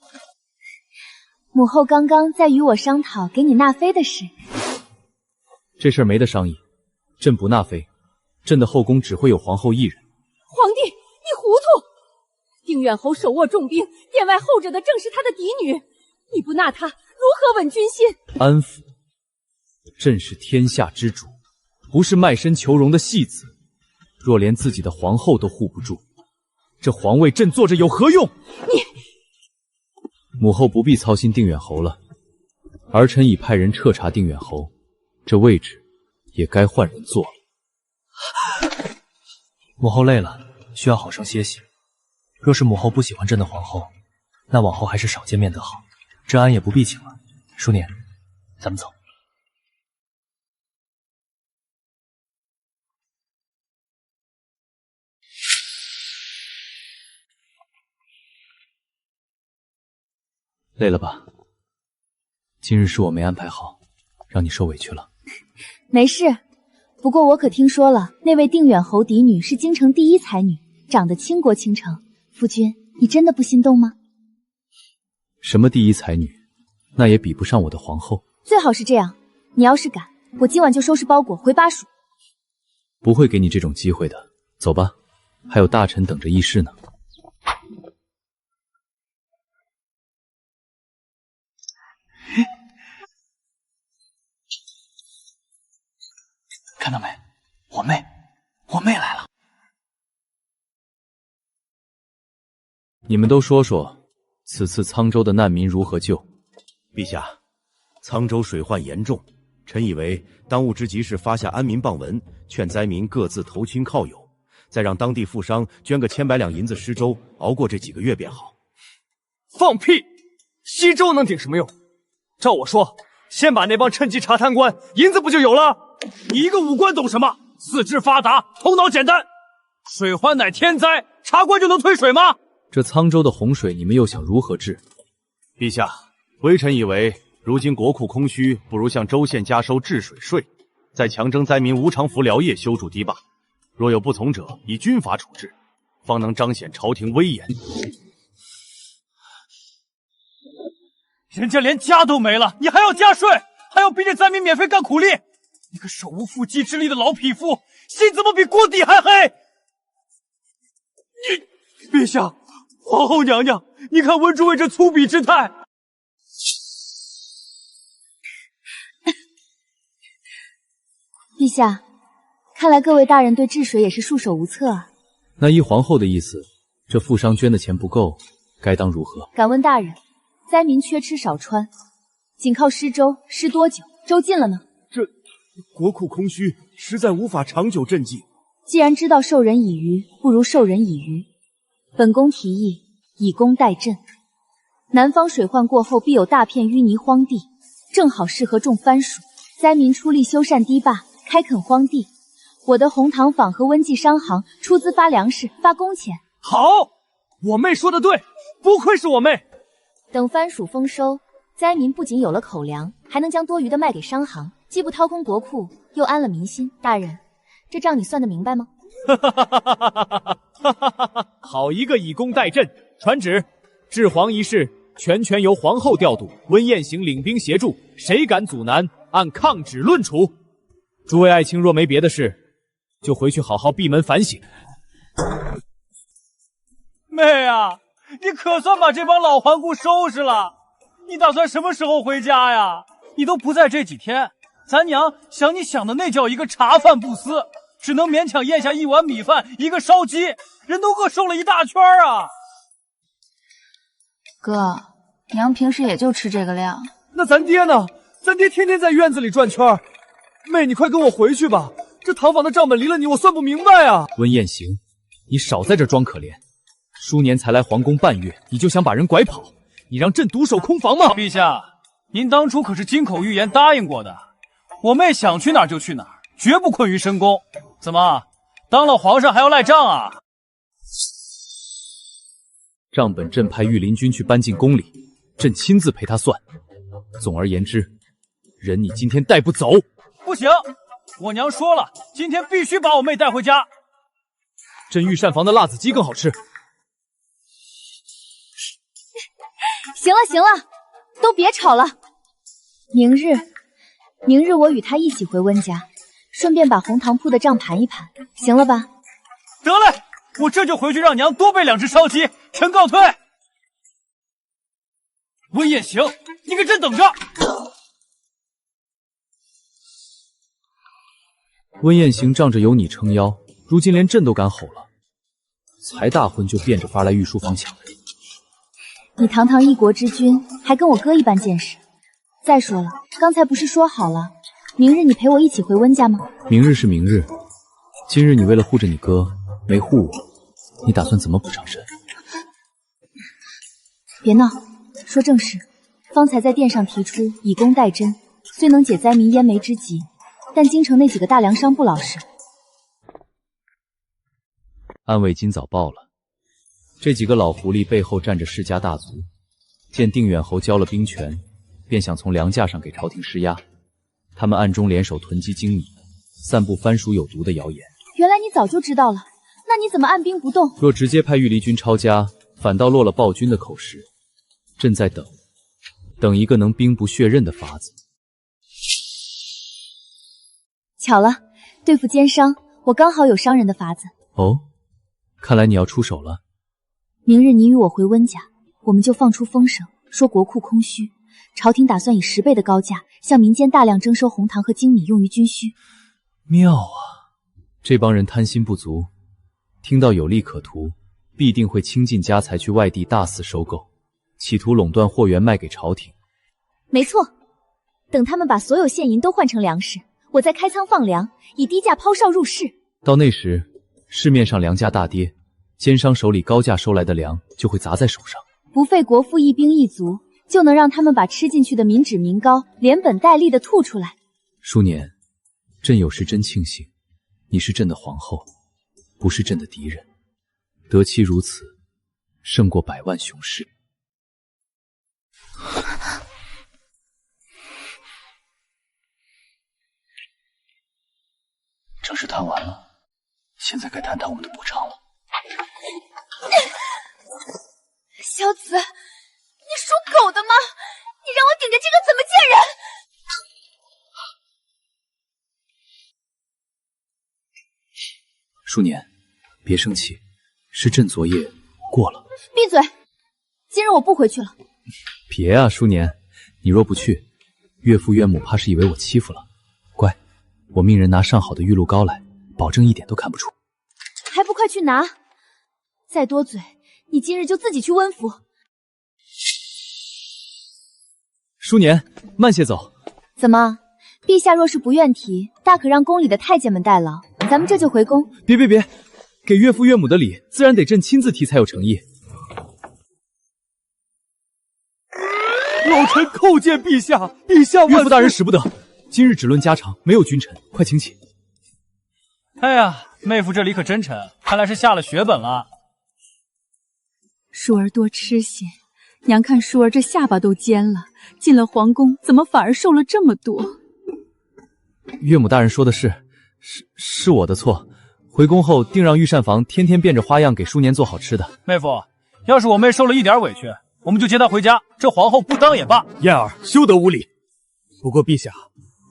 母后刚刚在与我商讨给你纳妃的事。这事儿没得商议。朕不纳妃，朕的后宫只会有皇后一人。皇帝，你糊涂！定远侯手握重兵，殿外候着的正是他的嫡女，你不纳他，如何稳军心？安抚，朕是天下之主，不是卖身求荣的戏子。若连自己的皇后都护不住，这皇位朕坐着有何用？你母后不必操心定远侯了，儿臣已派人彻查定远侯，这位置也该换人坐了。母后累了，需要好生歇息。若是母后不喜欢朕的皇后，那往后还是少见面得好。治安也不必请了。淑年，咱们走。累了吧？今日是我没安排好，让你受委屈了。没事，不过我可听说了，那位定远侯嫡女是京城第一才女，长得倾国倾城。夫君，你真的不心动吗？什么第一才女，那也比不上我的皇后。最好是这样，你要是敢，我今晚就收拾包裹回巴蜀。不会给你这种机会的。走吧，还有大臣等着议事呢。看到没？我妹来了。你们都说说，此次沧州的难民如何救？陛下，沧州水患严重，臣以为当务之急是发下安民谤文，劝灾民各自投亲靠友，再让当地富商捐个千百两银子施粥，熬过这几个月便好。放屁！西周能顶什么用？照我说，先把那帮趁机查贪官，银子不就有了？你一个武官懂什么？四肢发达，头脑简单。水患乃天灾，查官就能退水吗？这沧州的洪水，你们又想如何治？陛下，微臣以为，如今国库空虚，不如向州县加收治水税，再强征灾民无偿服疗业，修筑堤坝。若有不从者，以军法处置，方能彰显朝廷威严。人家连家都没了，你还要加税，还要逼着灾民免费干苦力。你个手无缚鸡之力的老匹夫，心怎么比锅底还黑？陛下，皇后娘娘，你看温诸位这粗鄙之态。陛下，看来各位大人对治水也是束手无策啊。那依皇后的意思，这富商捐的钱不够，该当如何？敢问大人，灾民缺吃少穿，仅靠施粥，施多久？粥尽了呢？这国库空虚，实在无法长久赈济。既然知道授人以鱼，不如授人以渔。本宫提议以工代赈。南方水患过后，必有大片淤泥荒地，正好适合种番薯。灾民出力修缮堤坝，开垦荒地。我的红糖坊和温记商行出资发粮食、发工钱。好，我妹说的对，不愧是我妹。等番薯丰收，灾民不仅有了口粮，还能将多余的卖给商行，既不掏空国库，又安了民心。大人，这账你算得明白吗？好一个以工代赈！传旨，治皇一事全由皇后调度，温彦行领兵协助，谁敢阻拦，按抗旨论处。诸位爱卿若没别的事，就回去好好闭门反省。妹啊，你可算把这帮老顽固收拾了。你打算什么时候回家呀？你都不在这几天，咱娘想你想的那叫一个茶饭不思，只能勉强咽下一碗米饭，一个烧鸡，人都饿瘦了一大圈啊！哥，娘平时也就吃这个量。那咱爹呢？咱爹天天在院子里转圈。妹，你快跟我回去吧，这堂坊的账本离了你，我算不明白啊！温彦行，你少在这装可怜。舒年才来皇宫半月，你就想把人拐跑？你让朕独守空房吗？陛下，您当初可是金口玉言答应过的，我妹想去哪儿就去哪儿，绝不困于深宫。怎么，当了皇上还要赖账啊？账本朕派御林军去搬进宫里，朕亲自陪他算。总而言之，人你今天带不走。不行，我娘说了，今天必须把我妹带回家。朕御膳房的辣子鸡更好吃。行了，都别吵了。明日我与他一起回温家，顺便把红糖铺的账盘一盘，行了吧？得嘞，我这就回去让娘多备2只烧鸡，臣告退。温彦行，你给朕等着！温彦行仗着有你撑腰，如今连朕都敢吼了，才大婚就变着法来御书房抢人。你堂堂一国之君，还跟我哥一般见识。再说了，刚才不是说好了，明日你陪我一起回温家吗？明日是明日，今日你为了护着你哥，没护我，你打算怎么补偿朕？别闹，说正事。方才在殿上提出以工代赈，虽能解灾民烟眉之急，但京城那几个大粮商不老实。安慰今早报了，这几个老狐狸背后站着世家大族，见定远侯交了兵权，便想从粮价上给朝廷施压。他们暗中联手囤积精米，散布番薯有毒的谣言。原来你早就知道了，那你怎么按兵不动？若直接派御离军抄家，反倒落了暴君的口实。朕在等一个能兵不血刃的法子。巧了，对付奸商，我刚好有伤人的法子。哦，看来你要出手了。明日你与我回温家，我们就放出风声，说国库空虚，朝廷打算以10倍的高价向民间大量征收红糖和精米，用于军需。妙啊！这帮人贪心不足，听到有利可图，必定会倾尽家财去外地大肆收购，企图垄断货源卖给朝廷。没错，等他们把所有现银都换成粮食，我再开仓放粮，以低价抛售入市。到那时，市面上粮价大跌，奸商手里高价收来的粮就会砸在手上，不费国富一兵一卒，就能让他们把吃进去的民脂民膏连本带利的吐出来。舒年，朕有时真庆幸，你是朕的皇后，不是朕的敌人。得妻如此，胜过100万雄师。正事谈完了，现在该谈谈我们的补偿了。小紫，你属狗的吗？你让我顶着这个怎么见人？舒年，别生气，是朕昨夜过了。闭嘴！今日我不回去了。别啊，舒年，你若不去，岳父岳母怕是以为我欺负了。乖，我命人拿上好的玉露膏来，保证一点都看不出。还不快去拿！再多嘴，你今日就自己去温府。舒年，慢些走。怎么，陛下若是不愿提，大可让宫里的太监们代劳，咱们这就回宫。别，给岳父岳母的礼，自然得朕亲自提才有诚意。老臣叩见陛下，陛下万岁！岳父大人使不得，今日只论家常，没有君臣，快请起。哎呀，妹夫这里可真沉，看来是下了血本了。舒儿多吃些，娘看舒儿这下巴都尖了，进了皇宫怎么反而瘦了这么多？岳母大人说的是我的错，回宫后定让御膳房天天变着花样给舒年做好吃的。妹夫，要是我妹受了一点委屈，我们就接她回家，这皇后不当也罢。燕儿休得无礼。不过陛下，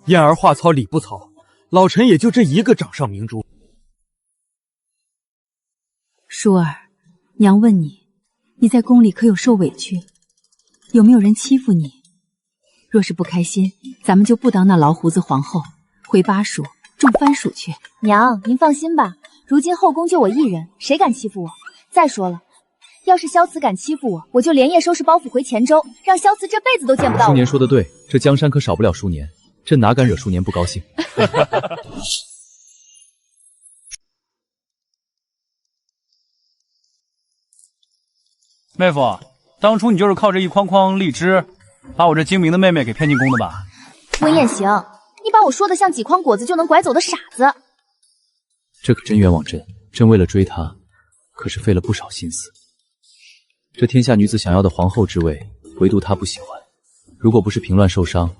燕儿话糙理不糙，老臣也就这一个掌上明珠。舒儿，娘问你，你在宫里可有受委屈？有没有人欺负你？若是不开心，咱们就不当那老胡子皇后，回巴蜀种番薯去。娘，您放心吧，如今后宫就我一人，谁敢欺负我？再说了，要是萧慈敢欺负我，我就连夜收拾包袱回黔州，让萧慈这辈子都见不到我。舒年说的对，这江山可少不了舒年，朕哪敢惹舒年不高兴。妹夫，当初你就是靠这一筐筐荔枝，把我这精明的妹妹给骗进宫的吧？温彦行，你把我说的像几筐果子就能拐走的傻子。这可真冤枉朕，朕为了追她，可是费了不少心思。这天下女子想要的皇后之位，唯独她不喜欢。如果不是平乱受伤，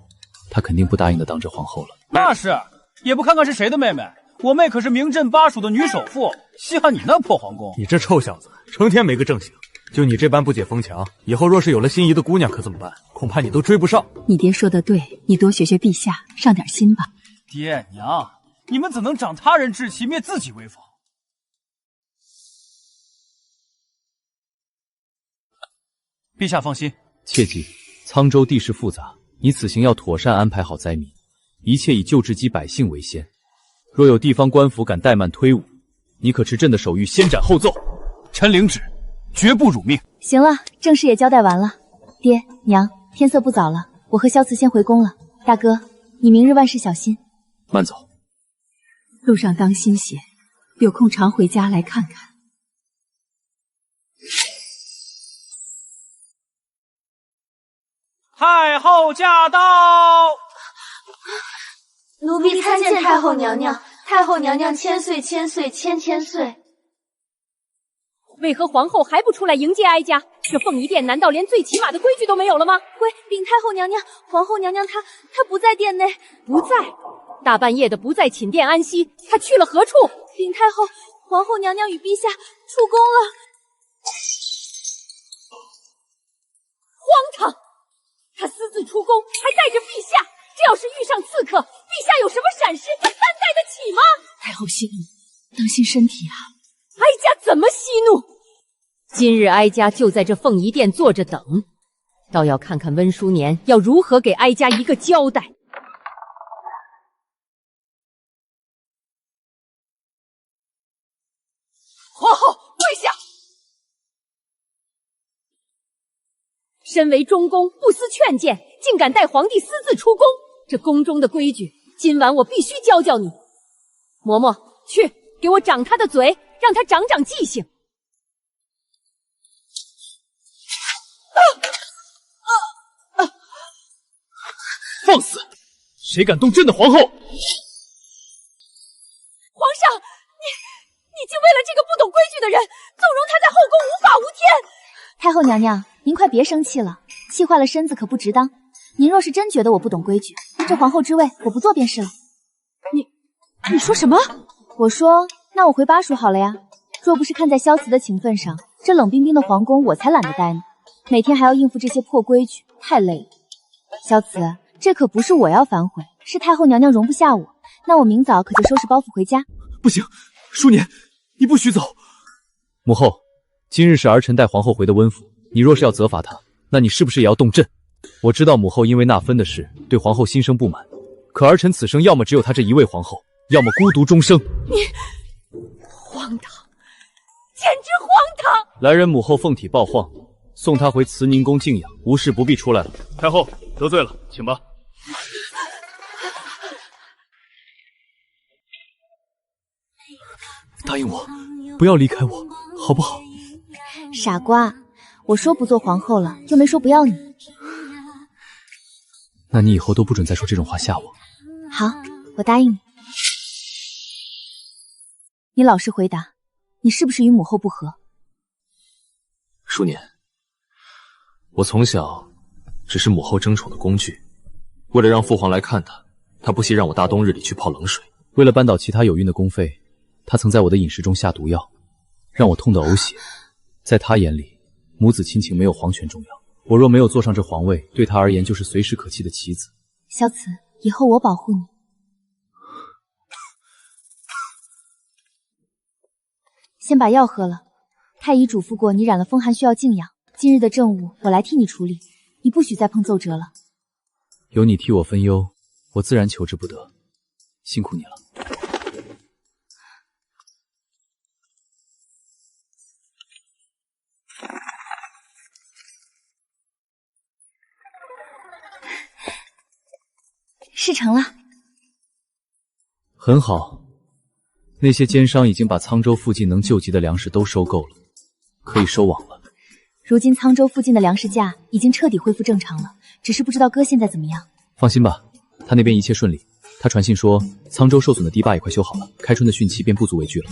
她肯定不答应的当这皇后了。那是，也不看看是谁的妹妹。我妹可是名震巴蜀的女首富，稀罕你那破皇宫？你这臭小子，成天没个正形。就你这般不解风情，以后若是有了心仪的姑娘可怎么办？恐怕你都追不上。你爹说的对，你多学学陛下，上点心吧。爹娘，你们怎能长他人志气，灭自己威风？陛下放心，切记，沧州地势复杂，你此行要妥善安排好灾民，一切以救治及百姓为先。若有地方官府敢怠慢推误，你可持朕的手谕，先斩后奏。臣领旨，绝不辱命。行了，正事也交代完了。爹娘，天色不早了，我和萧慈先回宫了。大哥，你明日万事小心。慢走。路上当心些，有空常回家来看看。太后驾到！奴婢参见太后娘娘。太后娘娘千岁千岁千千岁。为何皇后还不出来迎接哀家？这凤仪殿难道连最起码的规矩都没有了吗？禀太后娘娘，皇后娘娘她不在殿内。不在？大半夜的不在寝殿安息，她去了何处？禀太后，皇后娘娘与陛下出宫了。荒唐！她私自出宫，还带着陛下，这要是遇上刺客，陛下有什么闪失，她担待得起吗？太后息怒，当心身体啊！哀家怎么息怒？今日哀家就在这凤仪殿坐着等，倒要看看温淑年要如何给哀家一个交代。皇后跪下！身为中宫，不思劝谏，竟敢带皇帝私自出宫，这宫中的规矩，今晚我必须教教你。嬷嬷，去给我掌他的嘴，让他长长记性。放肆！谁敢动朕的皇后？皇上，你竟为了这个不懂规矩的人，纵容他在后宫无法无天！太后娘娘，您快别生气了，气坏了身子可不值当。您若是真觉得我不懂规矩，这皇后之位我不做便是了。你说什么？我说，那我回巴蜀好了呀。若不是看在萧慈的情分上，这冷冰冰的皇宫我才懒得待呢。每天还要应付这些破规矩，太累了。萧慈，这可不是我要反悔，是太后娘娘容不下我。那我明早可就收拾包袱回家。不行，淑年，你不许走。母后，今日是儿臣带皇后回的温府，你若是要责罚她，那你是不是也要动朕？我知道母后因为纳芬的事对皇后心生不满，可儿臣此生要么只有她这一位皇后，要么孤独终生。你荒唐，简直荒唐！来人，母后凤体暴晃，送她回慈宁宫静养，无事不必出来了。太后得罪了，请吧。答应我，不要离开我，好不好？傻瓜，我说不做皇后了，又没说不要你。那你以后都不准再说这种话吓我。好，我答应你。你老实回答，你是不是与母后不和？淑年，我从小只是母后争宠的工具，为了让父皇来看她，她不惜让我大冬日里去泡冷水。为了扳倒其他有孕的宫妃，她曾在我的饮食中下毒药，让我痛得呕血。在她眼里，母子亲情没有皇权重要。我若没有坐上这皇位，对她而言就是随时可弃的棋子。萧慈，以后我保护你。先把药喝了。太医嘱咐过你染了风寒需要静养，今日的政务我来替你处理，你不许再碰奏折了。有你替我分忧，我自然求之不得。辛苦你了。事成了。很好，那些奸商已经把沧州附近能救急的粮食都收购了，可以收网了。如今沧州附近的粮食价已经彻底恢复正常了，只是不知道哥现在怎么样。放心吧，他那边一切顺利。他传信说，沧州受损的堤坝也快修好了，开春的汛期便不足为惧了。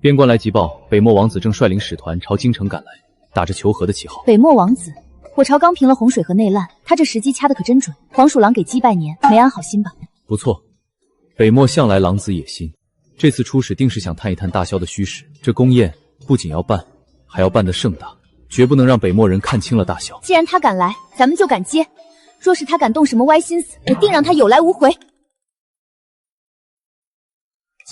边关来急报，北漠王子正率领使团朝京城赶来，打着求和的旗号。北漠王子，我朝刚平了洪水和内乱，他这时机掐得可真准。黄鼠狼给鸡拜年，没安好心吧？不错，北漠向来狼子野心，这次出使定是想探一探大萧的虚实。这宫宴不仅要办，还要办得盛大，绝不能让北漠人看清了大萧。既然他敢来，咱们就敢接。若是他敢动什么歪心思，我定让他有来无回。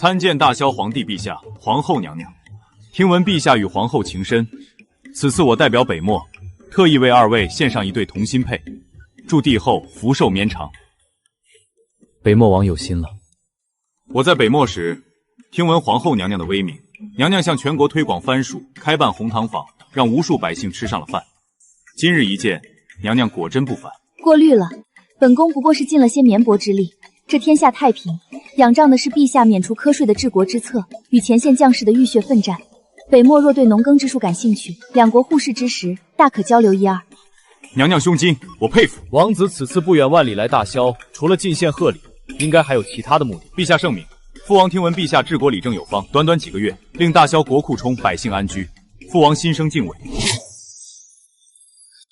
参见大萧皇帝陛下、皇后娘娘。听闻陛下与皇后情深，此次我代表北漠，特意为二位献上一对同心佩，祝帝后福寿绵长。北漠王有心了。我在北漠时，听闻皇后娘娘的威名，娘娘向全国推广番薯，开办红糖坊，让无数百姓吃上了饭。今日一见，娘娘果真不凡。过虑了，本宫不过是尽了些绵薄之力。这天下太平，仰仗的是陛下免除瞌睡的治国之策，与前线将士的浴血奋战。北漠若对农耕之术感兴趣，两国互市之时，大可交流一二。娘娘胸襟，我佩服。王子此次不远万里来大萧，除了进献贺礼，应该还有其他的目的。陛下圣明，父王听闻陛下治国理政有方，短短几个月，令大萧国库充，百姓安居，父王心生敬畏。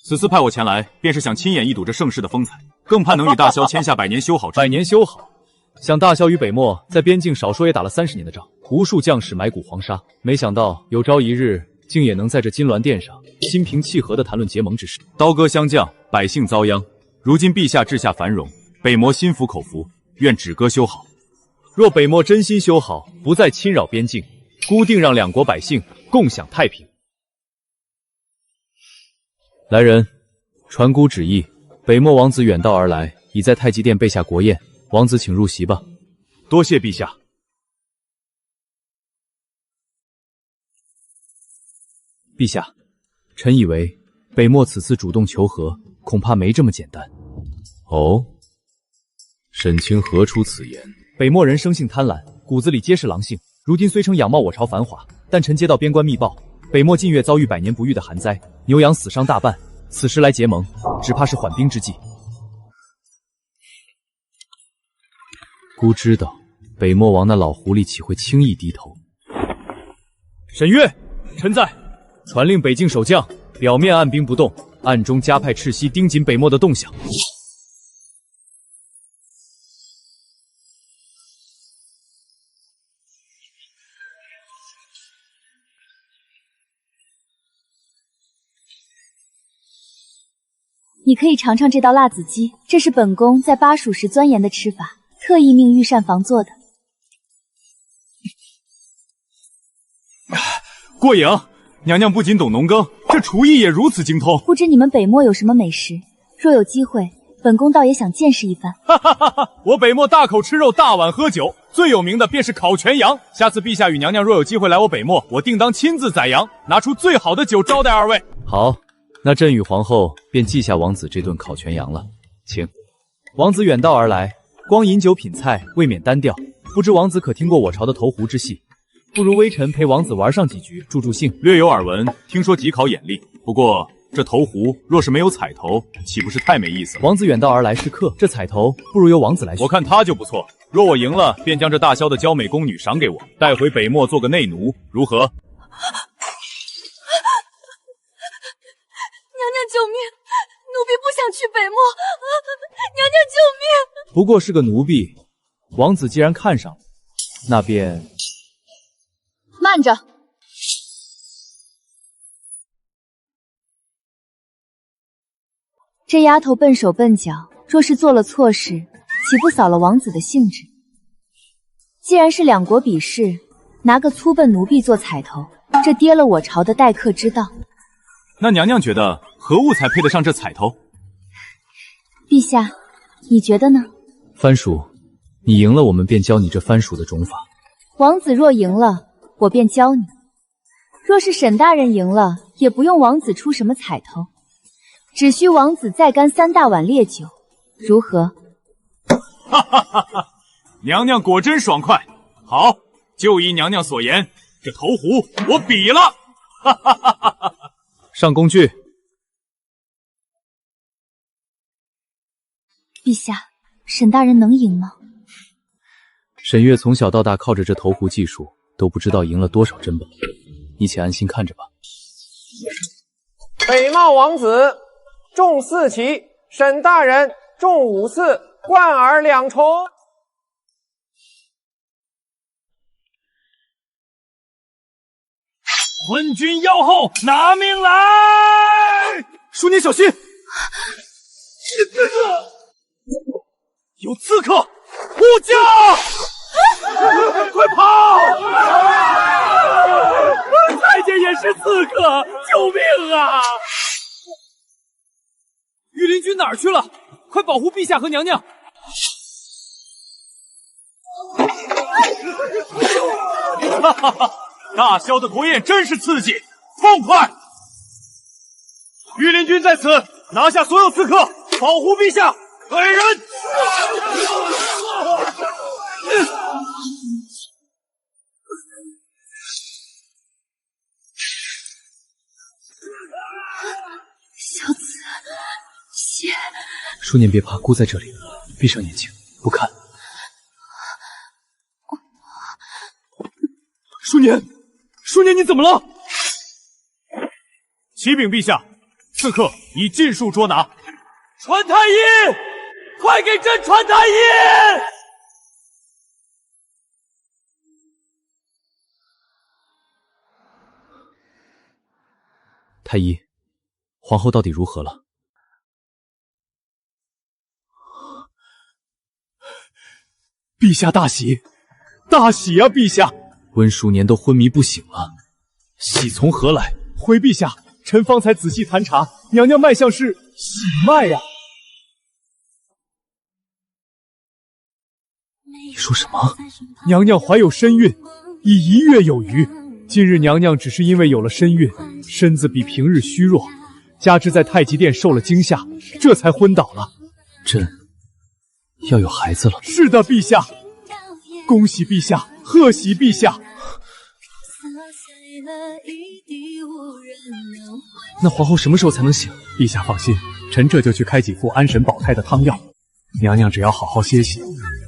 此次派我前来，便是想亲眼一睹这盛世的风采，更盼能与大萧签下百年修好之约。百年修好，想大萧与北漠在边境少说也打了30年的仗，无数将士埋骨黄沙，没想到有朝一日竟也能在这金銮殿上心平气和地谈论结盟之事。刀戈相将，百姓遭殃。如今陛下治下繁荣，北漠心服口服，愿止戈修好。若北漠真心修好，不再侵扰边境，孤定让两国百姓共享太平。来人，传孤旨意，北漠王子远道而来，已在太极殿备下国宴，王子请入席吧。多谢陛下。陛下，臣以为北漠此次主动求和，恐怕没这么简单。哦，沈清何出此言？北漠人生性贪婪，骨子里皆是狼性。如今虽称仰貌我朝繁华，但臣接到边关密报，北漠近月遭遇百年不遇的寒灾，牛羊死伤大半。此时来结盟，只怕是缓兵之计。孤知道，北漠王那老狐狸岂会轻易低头？沈月，臣在。传令北境守将，表面按兵不动，暗中加派赤溪盯紧北漠的动向。你可以尝尝这道辣子鸡，这是本宫在巴蜀时钻研的吃法，特意命御膳房做的。过瘾！娘娘不仅懂农耕，这厨艺也如此精通。不知你们北漠有什么美食？若有机会，本宫倒也想见识一番。哈哈哈哈！我北漠大口吃肉，大碗喝酒，最有名的便是烤全羊。下次陛下与娘娘若有机会来我北漠，我定当亲自宰羊，拿出最好的酒招待二位。好。那朕与皇后便记下王子这顿烤全羊了，请。王子远道而来，光饮酒品菜未免单调，不知王子可听过我朝的投壶之戏？不如微臣陪王子玩上几局，助助兴。略有耳闻，听说极考眼力，不过这投壶若是没有彩头，岂不是太没意思了？王子远道而来是客，这彩头不如由王子来选。我看他就不错，若我赢了，便将这大萧的娇美宫女赏给我，带回北漠做个内奴，如何？娘娘救命！奴婢不想去北漠，娘娘救命！不过是个奴婢，王子既然看上了，那便……慢着！这丫头笨手笨脚，若是做了错事，岂不扫了王子的兴致？既然是两国比试，拿个粗笨奴婢做彩头，这跌了我朝的待客之道。那娘娘觉得何物才配得上这彩头？陛下，你觉得呢？番薯，你赢了，我们便教你这番薯的种法。王子若赢了，我便教你；若是沈大人赢了，也不用王子出什么彩头，只需王子再干3大碗烈酒，如何？哈哈哈哈！娘娘果真爽快。好，就依娘娘所言，这投壶我比了。哈哈哈哈哈！上工具。陛下，沈大人能赢吗？沈月从小到大靠着这投壶技术，都不知道赢了多少珍宝。你且安心看着吧。北茂王子中4旗，沈大人中5次，冠尔2重。昏君妖后，拿命来！淑年小心！有刺客！护驾！快跑！太监也是刺客，救命啊！御林军哪儿去了？快保护陛下和娘娘！哈哈哈！大萧的国宴真是刺激，痛快！御林军在此，拿下所有刺客，保护陛下！来人！小紫，血！舒年别怕，姑在这里，闭上眼睛，不看。舒年，舒年，你怎么了？启禀陛下，刺客已尽数捉拿。传太医，快给朕传太医！太医，皇后到底如何了？陛下大喜，大喜啊！陛下，温淑年都昏迷不醒了，喜从何来？回陛下，臣方才仔细盘查，娘娘脉象是喜脉呀。你说什么？娘娘怀有身孕，已1月有余。今日娘娘只是因为有了身孕，身子比平日虚弱，加之在太极殿受了惊吓，这才昏倒了。朕要有孩子了。是的，陛下，恭喜陛下，贺喜陛下。那皇后什么时候才能醒？陛下放心，臣这就去开几副安神保胎的汤药。娘娘只要好好歇息，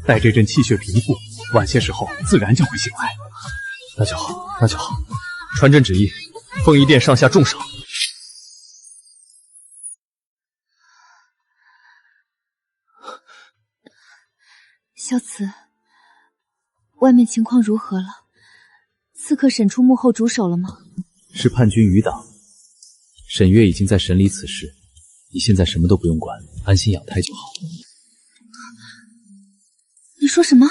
待这阵气血平复，晚些时候自然就会醒来。那就好，那就好。传朕旨意，凤仪殿上下重赏。萧慈，外面情况如何了？刺客审出幕后主手了吗？是叛军余党，沈月已经在审理此事。你现在什么都不用管，安心养胎就好。你说什么？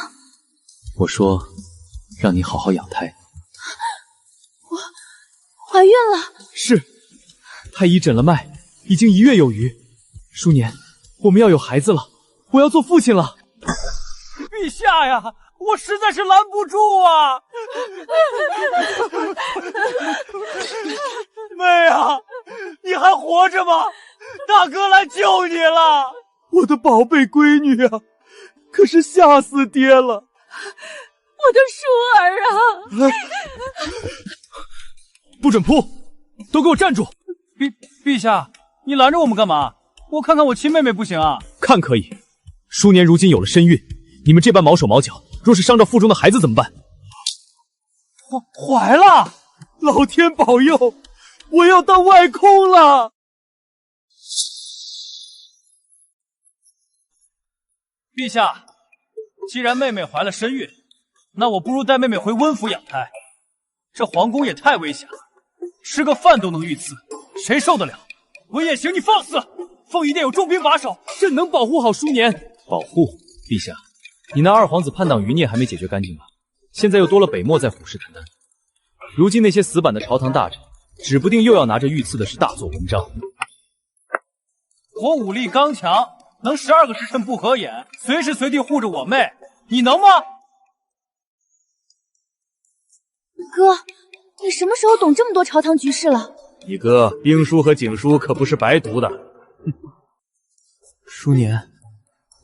我说，让你好好养胎。我怀孕了。是，太医诊了脉，已经1月有余。舒年，我们要有孩子了，我要做父亲了。陛下呀，我实在是拦不住啊！妹啊，你还活着吗？大哥来救你了！我的宝贝闺女啊，可是吓死爹了！我的舒儿啊！不准扑！都给我站住！陛下，你拦着我们干嘛？我看看我亲妹妹不行啊？看可以。舒年如今有了身孕，你们这般毛手毛脚，若是伤着腹中的孩子怎么办？怀了！老天保佑，我要当外公了！陛下，既然妹妹怀了身孕，那我不如带妹妹回温府养胎。这皇宫也太危险了，吃个饭都能遇刺，谁受得了？文衍行，你放肆！凤仪殿有重兵把守，朕能保护好舒年。保护？陛下，你那二皇子叛党余孽还没解决干净吧？现在又多了北漠在虎视眈眈，如今那些死板的朝堂大臣，指不定又要拿着遇刺的事大做文章。我武力刚强，能12个时辰不合眼，随时随地护着我妹，你能吗？哥，你什么时候懂这么多朝堂局势了？你哥兵书和警书可不是白读的。舒年，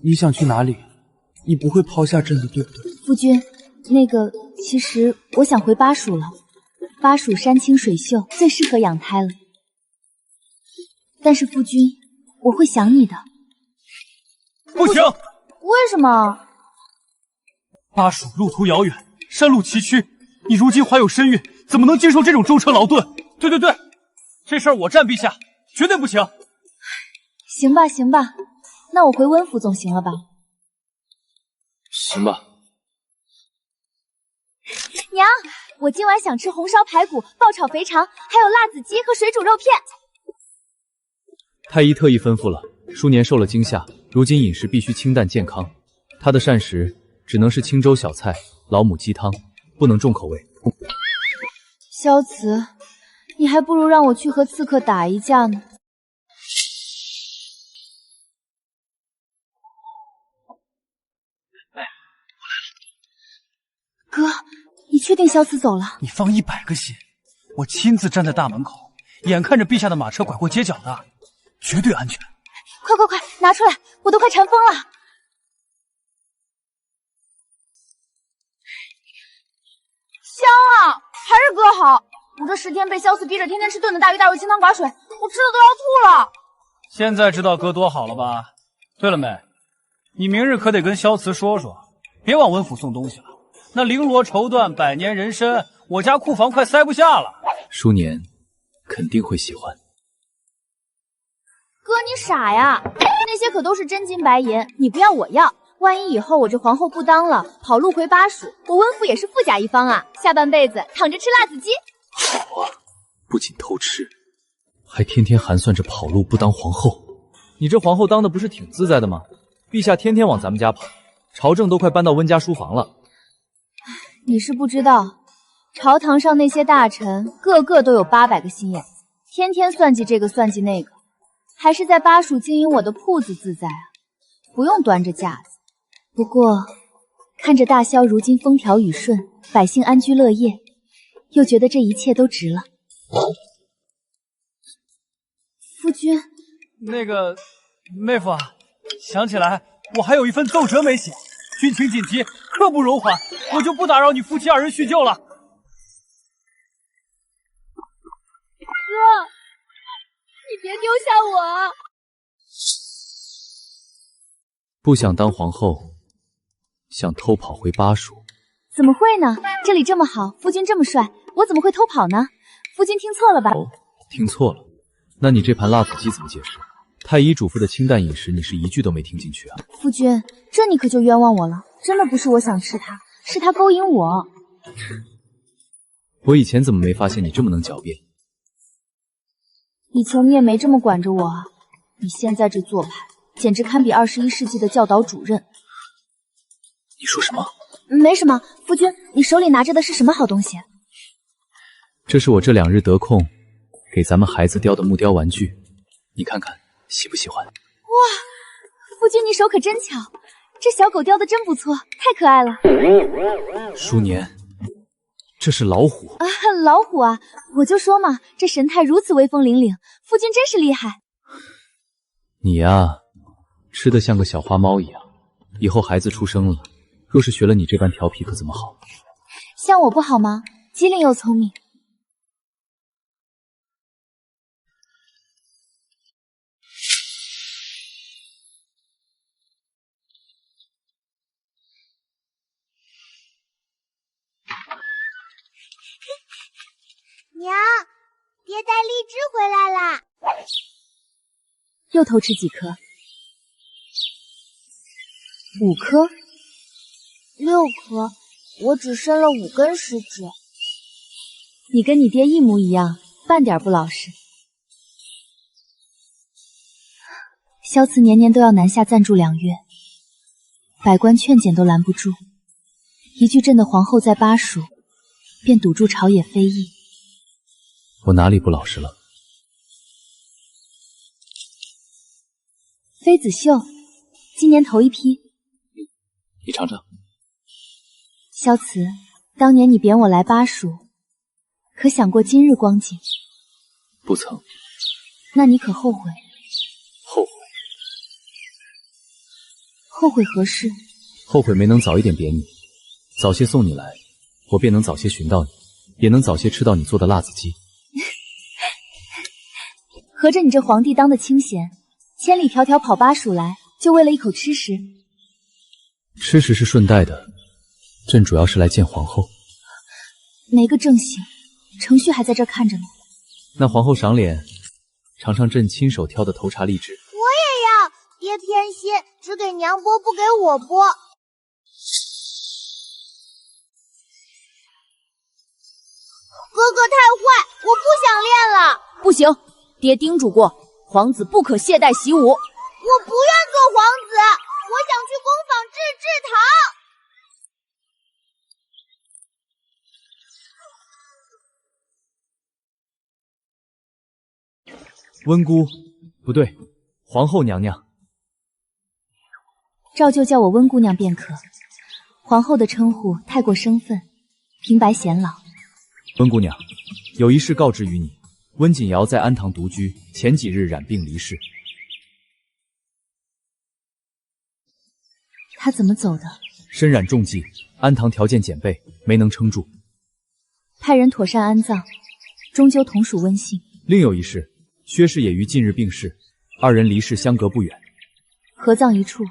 你想去哪里？你不会抛下朕的，对不对？夫君，那个，其实我想回巴蜀了。巴蜀山清水秀，最适合养胎了。但是夫君，我会想你的。不行！为什么？巴蜀路途遥远，山路崎岖，你如今怀有身孕，怎么能经受这种舟车劳顿？对，这事儿我站陛下，绝对不行。行吧，行吧，那我回温府总行了吧？行吧。娘，我今晚想吃红烧排骨、爆炒肥肠，还有辣子鸡和水煮肉片。太医特意吩咐了，舒年受了惊吓，如今饮食必须清淡健康，他的膳食只能是清粥小菜，老母鸡汤，不能重口味。萧慈，你还不如让我去和刺客打一架呢。哥，你确定萧慈走了？你放100个心，我亲自站在大门口，眼看着陛下的马车拐过街角的，绝对安全。快快快，拿出来，我都快馋疯了。香啊，还是哥好。我这10天被萧慈逼着天天吃炖的大鱼大肉、清汤寡水，我吃的都要吐了。现在知道哥多好了吧？对了，妹，你明日可得跟萧慈说说，别往温府送东西了。那绫罗绸缎、百年人参，我家库房快塞不下了。舒年肯定会喜欢。哥，你傻呀？那些可都是真金白银，你不要我要。万一以后我这皇后不当了，跑路回巴蜀，我温府也是富甲一方啊，下半辈子躺着吃辣子鸡。好啊，不仅偷吃，还天天盘算着跑路不当皇后。你这皇后当的不是挺自在的吗？陛下天天往咱们家跑，朝政都快搬到温家书房了。你是不知道，朝堂上那些大臣个个都有800个心眼子，天天算计这个算计那个，还是在巴蜀经营我的铺子自在啊，不用端着架子。不过看着大萧如今风调雨顺，百姓安居乐业，又觉得这一切都值了。夫君，那个妹夫啊，想起来我还有一份奏折没写，军情紧急，刻不容缓，我就不打扰你夫妻2人叙旧了。哥，你别丢下我啊！不想当皇后，想偷跑回巴蜀。怎么会呢？这里这么好，夫君这么帅，我怎么会偷跑呢？夫君听错了吧？哦，听错了。那你这盘辣子鸡怎么解释？太医嘱咐的清淡饮食，你是一句都没听进去啊？夫君，这你可就冤枉我了，真的不是我想吃它，是它勾引我。我以前怎么没发现你这么能狡辩？以前你也没这么管着我啊，你现在这做派，简直堪比21世纪的教导主任。你说什么？没什么，夫君，你手里拿着的是什么好东西？这是我这2日得空给咱们孩子雕的木雕玩具，你看看喜不喜欢？哇，夫君你手可真巧，这小狗雕的真不错，太可爱了。舒年，这是老虎啊，老虎啊！我就说嘛，这神态如此威风凛凛，夫君真是厉害。你呀，吃得像个小花猫一样，以后孩子出生了，若是学了你这般调皮，可怎么好？像我不好吗？机灵又聪明。娘，爹带荔枝回来啦！又偷吃几颗？5颗？6颗，我只伸了5根食指。你跟你爹一模一样，半点不老实。萧慈年年都要南下暂住2月，百官劝谏都拦不住，一句朕的皇后在巴蜀，便堵住朝野非议。我哪里不老实了？妃子绣，今年头一批。你尝尝。萧慈，当年你贬我来巴蜀，可想过今日光景？不曾。那你可后悔？后悔。后悔何事？后悔没能早一点贬你，早些送你来，我便能早些寻到你，也能早些吃到你做的辣子鸡。合着你这皇帝当的清闲，千里迢迢跑巴蜀来，就为了一口吃食？吃食是顺带的，朕主要是来见皇后。没个正形，程旭还在这儿看着呢。那皇后赏脸，尝尝朕亲手挑的头茶荔枝。我也要，爹偏心，只给娘剥，不给我剥。哥哥太坏，我不想练了。不行，爹叮嘱过，皇子不可懈怠习武。我不愿做皇子，我想去工坊制糖。温姑，不对，皇后娘娘。照旧叫我温姑娘便可。皇后的称呼太过生分，平白显老。温姑娘，有一事告知于你：温锦瑶在安堂独居，前几日染病离世。她怎么走的？身染重疾，安堂条件简备，没能撑住。派人妥善安葬，终究同属温姓。另有一事，薛氏也于近日病逝，二人离世相隔不远，合葬一处，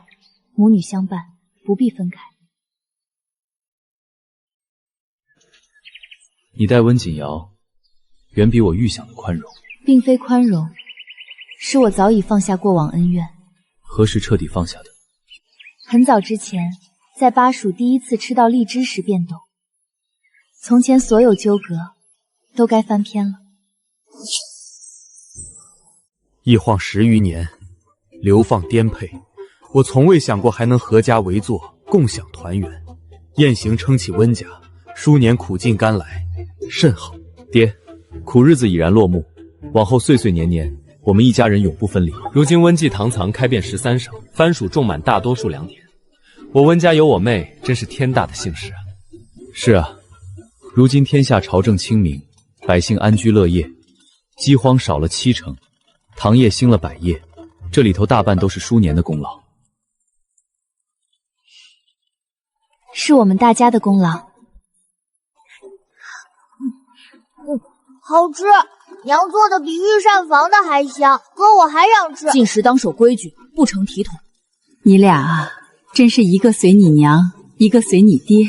母女相伴，不必分开。你待温锦瑶，远比我预想的宽容。并非宽容，是我早已放下过往恩怨。何时彻底放下的？很早之前，在巴蜀第一次吃到荔枝时便懂，从前所有纠葛都该翻篇了。一晃10余年，流放颠沛，我从未想过还能合家为坐，共享团圆。雁行撑起温家，数年苦尽甘来，甚好。爹，苦日子已然落幕，往后岁岁年年，我们一家人永不分离。如今温记堂藏开遍13省，藩属种满大多数良田，我温家有我妹，真是天大的幸事啊！是啊，如今天下朝政清明，百姓安居乐业，饥荒少了70%，糖业兴了100业，这里头大半都是叔年的功劳。是我们大家的功劳。好吃，娘做的比御膳房的还香，哥我还想吃。进食当守规矩，不成体统。你俩啊，真是一个随你娘，一个随你爹。